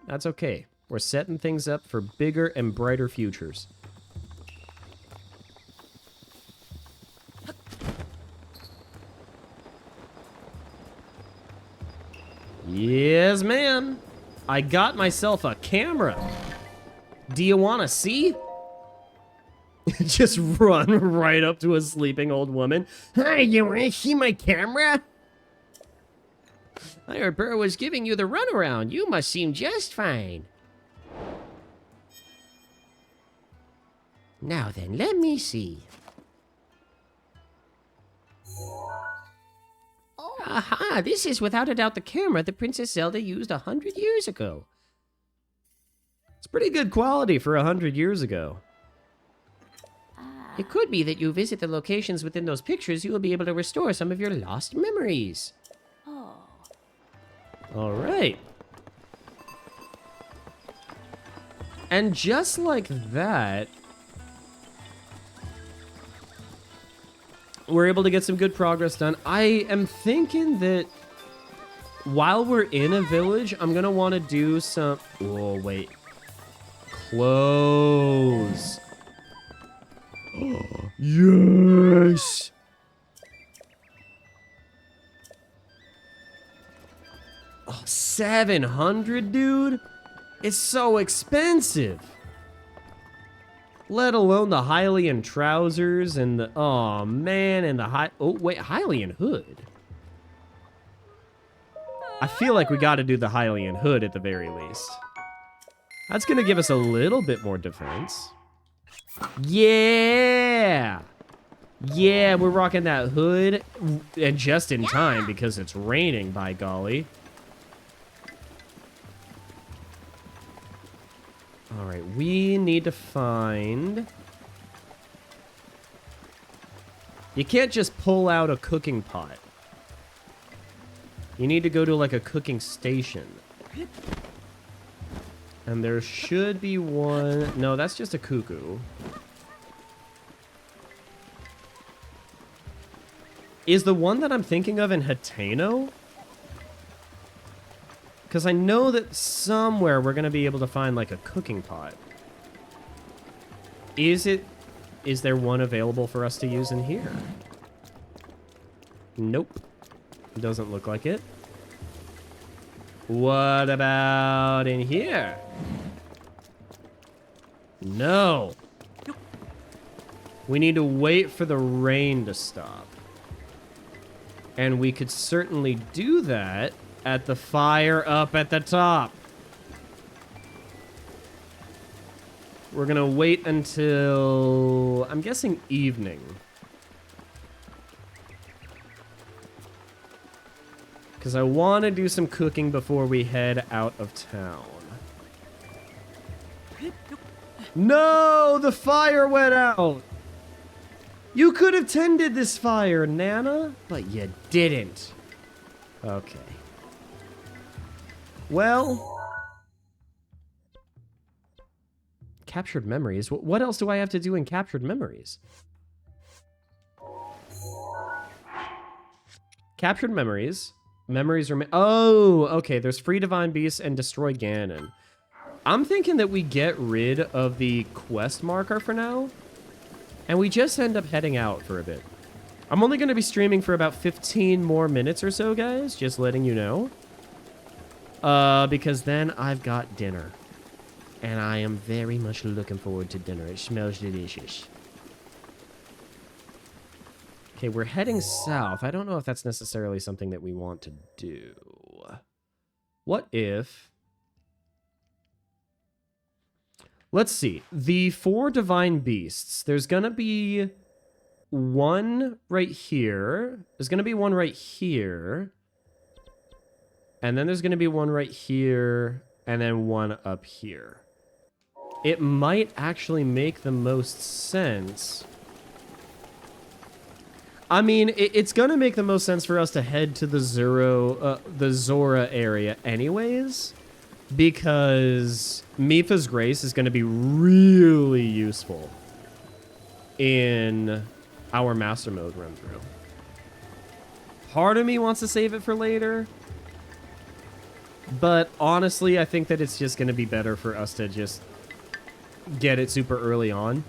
That's okay. We're setting things up for bigger and brighter futures. Yes, ma'am. I got myself a camera. Do you want to see? Just run right up to a sleeping old woman. Hi, you want to see my camera? I heard Burr was giving you the runaround. You must seem just fine. Now then, let me see. Aha, this is without a doubt the camera that Princess Zelda used 100 years ago. It's pretty good quality for 100 years ago. It could be that you visit the locations within those pictures, you will be able to restore some of your lost memories. Oh. All right. And just like that, we're able to get some good progress done. I am thinking that while we're in a village, I'm going to want to do some... Oh, wait. Close. Oh, yes! Oh, 700, dude? It's so expensive. Let alone the Hylian trousers and the... Oh, man, and the... Oh, wait, Hylian hood? I feel like we gotta do the Hylian hood at the very least. That's gonna give us a little bit more defense. Yeah! Yeah, we're rocking that hood, and just in time because it's raining, by golly. Alright, we need to find... You can't just pull out a cooking pot. You need to go to, like, a cooking station. And there should be one... No, that's just a cuckoo. Is the one that I'm thinking of in Hateno? Because I know that somewhere we're going to be able to find, like, a cooking pot. Is there one available for us to use in here? Nope. Doesn't look like it. What about in here? No. We need to wait for the rain to stop. And we could certainly do that at the fire up at the top. We're gonna wait until, I'm guessing, evening. Because I want to do some cooking before we head out of town. No! The fire went out! You could have tended this fire, Nana, but you didn't. Okay. Well... Captured memories? What else do I have to do in captured memories? Captured memories. Memories remain. Oh, okay. There's free divine beasts and destroy Ganon. I'm thinking that we get rid of the quest marker for now, and we just end up heading out for a bit. I'm only going to be streaming for about 15 more minutes or so, guys. Just letting you know. Because then I've got dinner. And I am very much looking forward to dinner. It smells delicious. Okay, we're heading south. I don't know if that's necessarily something that we want to do. What if... Let's see. The 4 divine beasts. There's going to be one right here. There's going to be one right here. And then there's going to be one right here. And then one up here. It might actually make the most sense. I mean, it's going to make the most sense for us to head to the Zora area anyways, because Mipha's Grace is going to be really useful in our Master Mode run through. Part of me wants to save it for later, but honestly, I think that it's just going to be better for us to just get it super early on.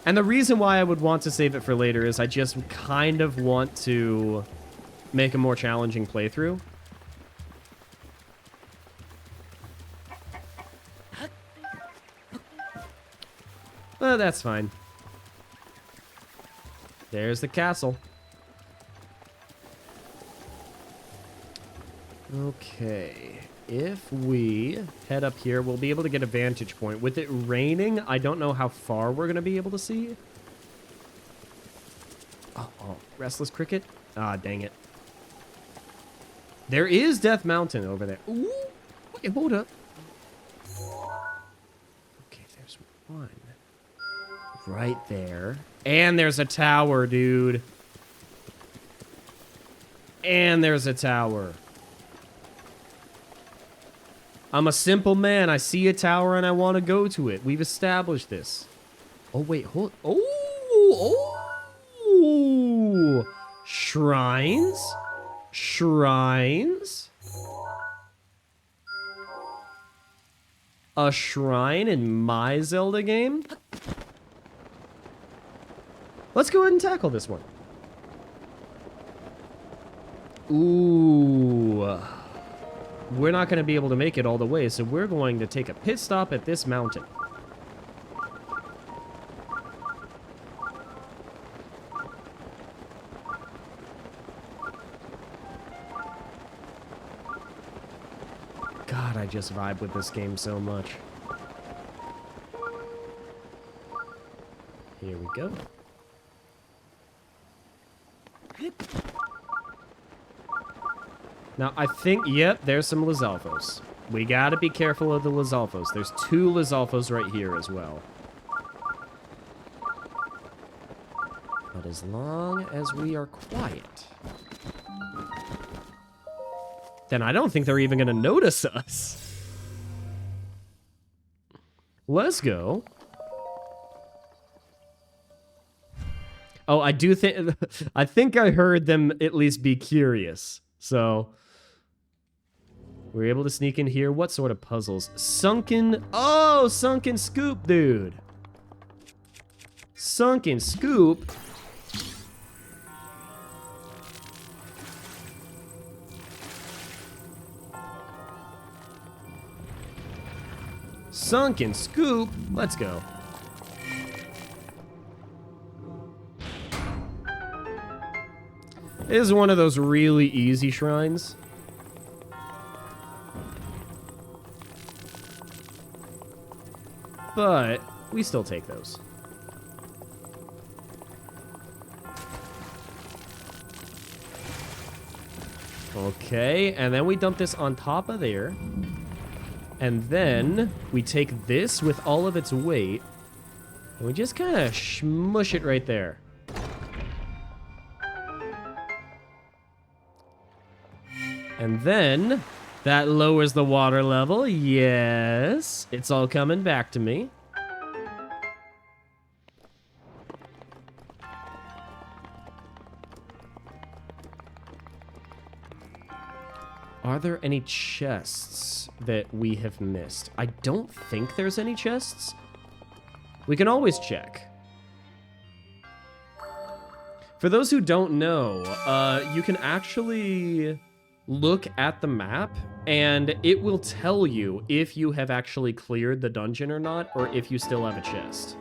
And the reason why I would want to save it for later is I just kind of want to make a more challenging playthrough. But that's fine. There's the castle. Okay. If we head up here, we'll be able to get a vantage point. With it raining, I don't know how far we're going to be able to see. Oh, Restless Cricket? Ah, dang it. There is Death Mountain over there. Ooh, wait, hold up. Okay, there's one. Right there. And there's a tower, dude. And there's a tower. I'm a simple man. I see a tower and I want to go to it. We've established this. Oh, wait. Hold. Oh. Shrines. Shrines. A shrine in my Zelda game? Let's go ahead and tackle this one. Ooh. We're not going to be able to make it all the way, so we're going to take a pit stop at this mountain. God, I just vibe with this game so much. Here we go. Now, I think, yep, there's some Lizalfos. We gotta be careful of the Lizalfos. There's 2 Lizalfos right here as well. But as long as we are quiet, then I don't think they're even gonna notice us. Let's go. Oh, I do think... I think I heard them at least be curious. So... we're able to sneak in here. What sort of puzzles? Sunken... oh, Sunken Scoop, dude. Sunken Scoop? Sunken Scoop? Let's go. This is one of those really easy shrines. But we still take those. Okay, and then we dump this on top of there. And then we take this with all of its weight, and we just kind of smush it right there. And then that lowers the water level. Yes. It's all coming back to me. Are there any chests that we have missed? I don't think there's any chests. We can always check. For those who don't know, you can actually look at the map and it will tell you if you have actually cleared the dungeon or not, or if you still have a chest.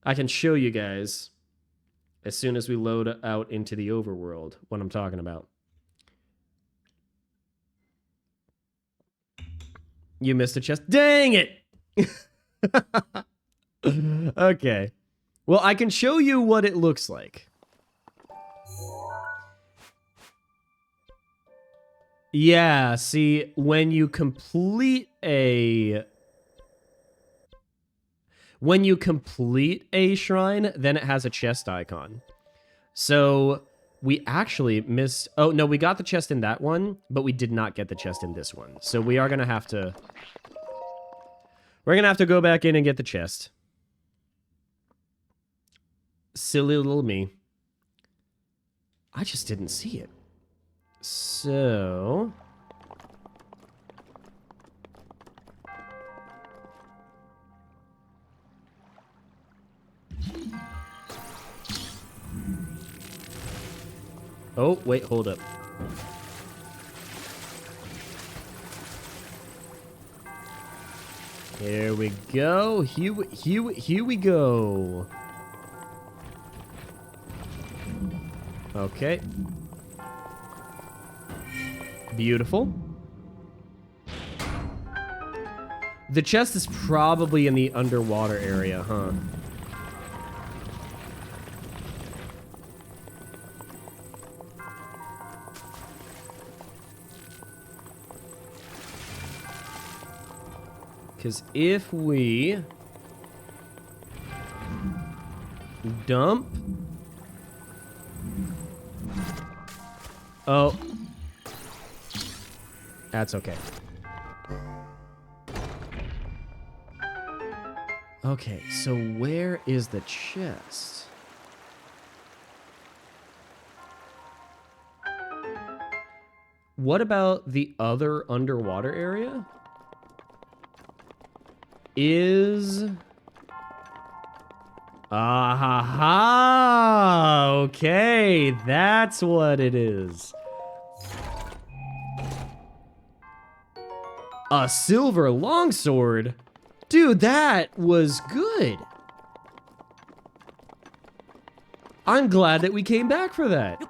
I can show you guys as soon as we load out into the overworld what I'm talking about. You missed a chest. Dang it! Okay. Well, I can show you what it looks like. Yeah, see, when you complete a shrine, then it has a chest icon. So we actually missed... Oh, no, we got the chest in that one, but we did not get the chest in this one. So we are going to have to... We're going to have to go back in and get the chest. Silly little me. I just didn't see it. So... Oh, wait, hold up. Here we go. Here we go. Okay. Beautiful. The chest is probably in the underwater area, huh? Because if we dump... Oh. That's okay. Okay, so where is the chest? What about the other underwater area? Is... Ah-ha-ha! Okay, that's what it is. A silver longsword? Dude, that was good. I'm glad that we came back for that.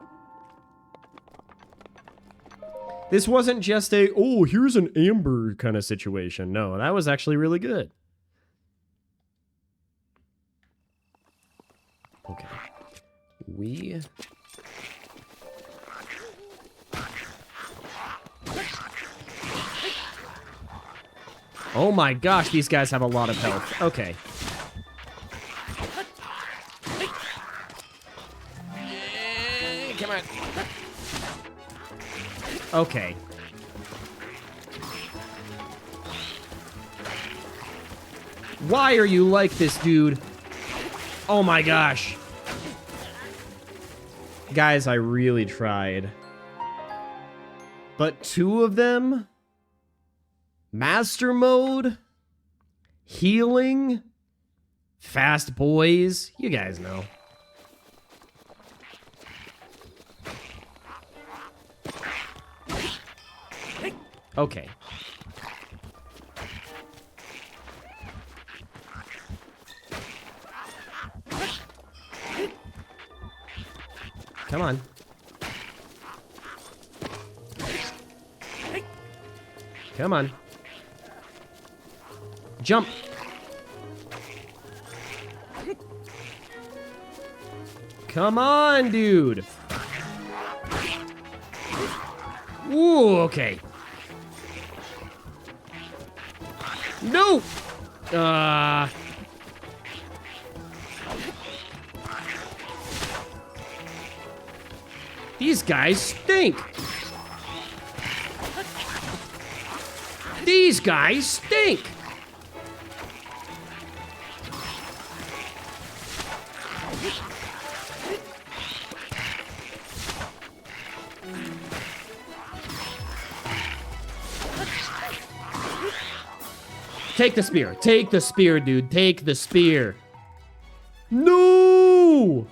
This wasn't just a, oh, here's an amber kind of situation. No, that was actually really good. Okay. We... Oh my gosh, these guys have a lot of health. Okay. Come on. Okay. Why are you like this, dude? Oh my gosh. Guys, I really tried. But two of them? Master mode? Healing? Fast boys? You guys know. Okay. Come on. Come on. Jump. Come on, dude. Ooh, okay. No! These guys stink. These guys stink. Take the spear. Take the spear, dude. Take the spear. No!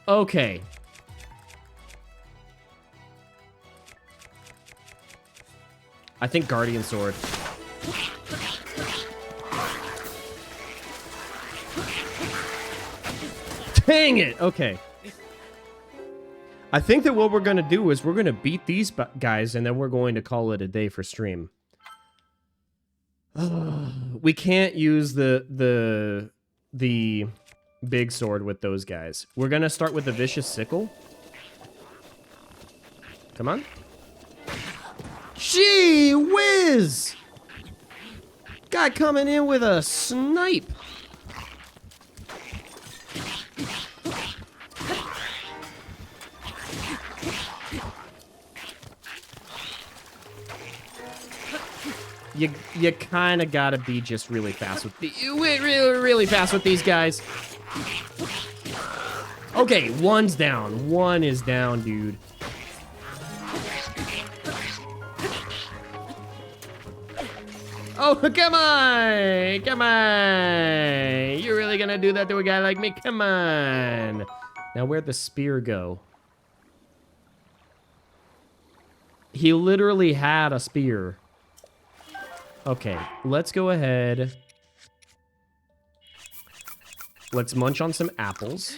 Okay. I think Guardian Sword. Dang it! Okay. I think that what we're going to do is we're going to beat these guys and then we're going to call it a day for stream. We can't use the big sword with those guys. We're going to start with the Vicious Sickle. Come on. Gee whiz! Guy coming in with a snipe. You kind of gotta be just really fast with really fast with these guys. Okay, one's down. One is down, dude. Oh, come on! Come on! You're really gonna do that to a guy like me? Come on! Now, where'd the spear go? He literally had a spear. Okay, let's go ahead. Let's munch on some apples.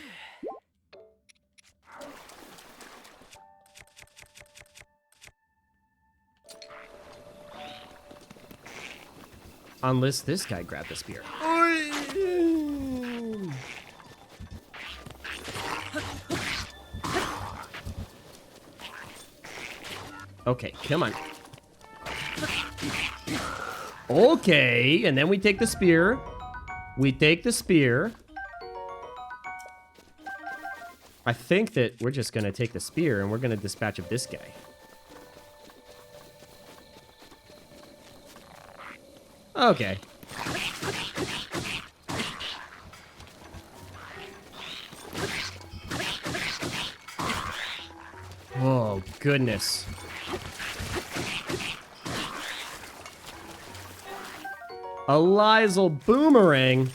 Unless this guy grabbed the spear. Okay, come on. Okay, and then we take the spear. We take the spear. I think that we're just going to take the spear and we're going to dispatch of this guy. Okay. Oh, goodness. A Lysel Boomerang.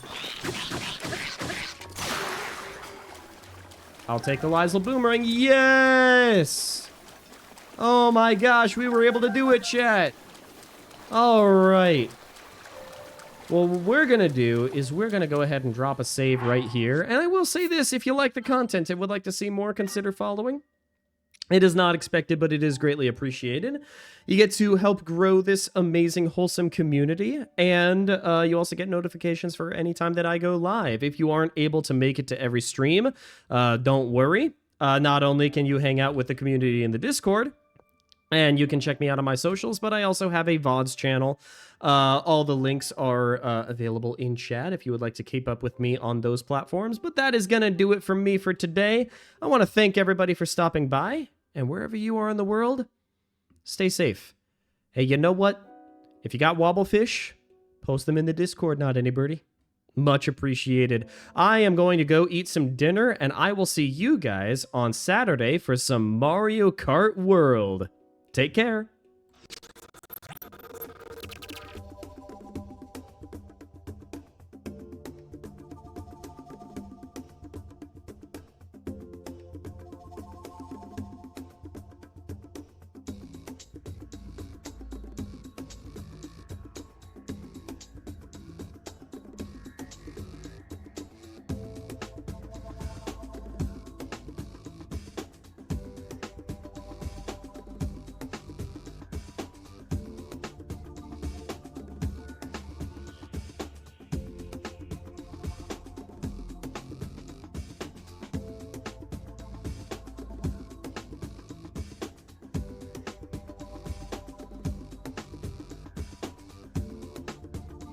I'll take the Lysel Boomerang. Yes! Oh my gosh, we were able to do it, chat. All right. Well, what we're going to do is we're going to go ahead and drop a save right here. And I will say this, if you like the content and would like to see more, consider following. It is not expected, but it is greatly appreciated. You get to help grow this amazing, wholesome community, and you also get notifications for any time that I go live. If you aren't able to make it to every stream, don't worry. Not only can you hang out with the community in the Discord, and you can check me out on my socials, but I also have a VODs channel. All the links are available in chat if you would like to keep up with me on those platforms. But that is going to do it for me for today. I want to thank everybody for stopping by. And wherever you are in the world, stay safe. Hey, you know what? If you got wobblefish, post them in the Discord, not any birdie. Much appreciated. I am going to go eat some dinner, and I will see you guys on Saturday for some Mario Kart World. Take care.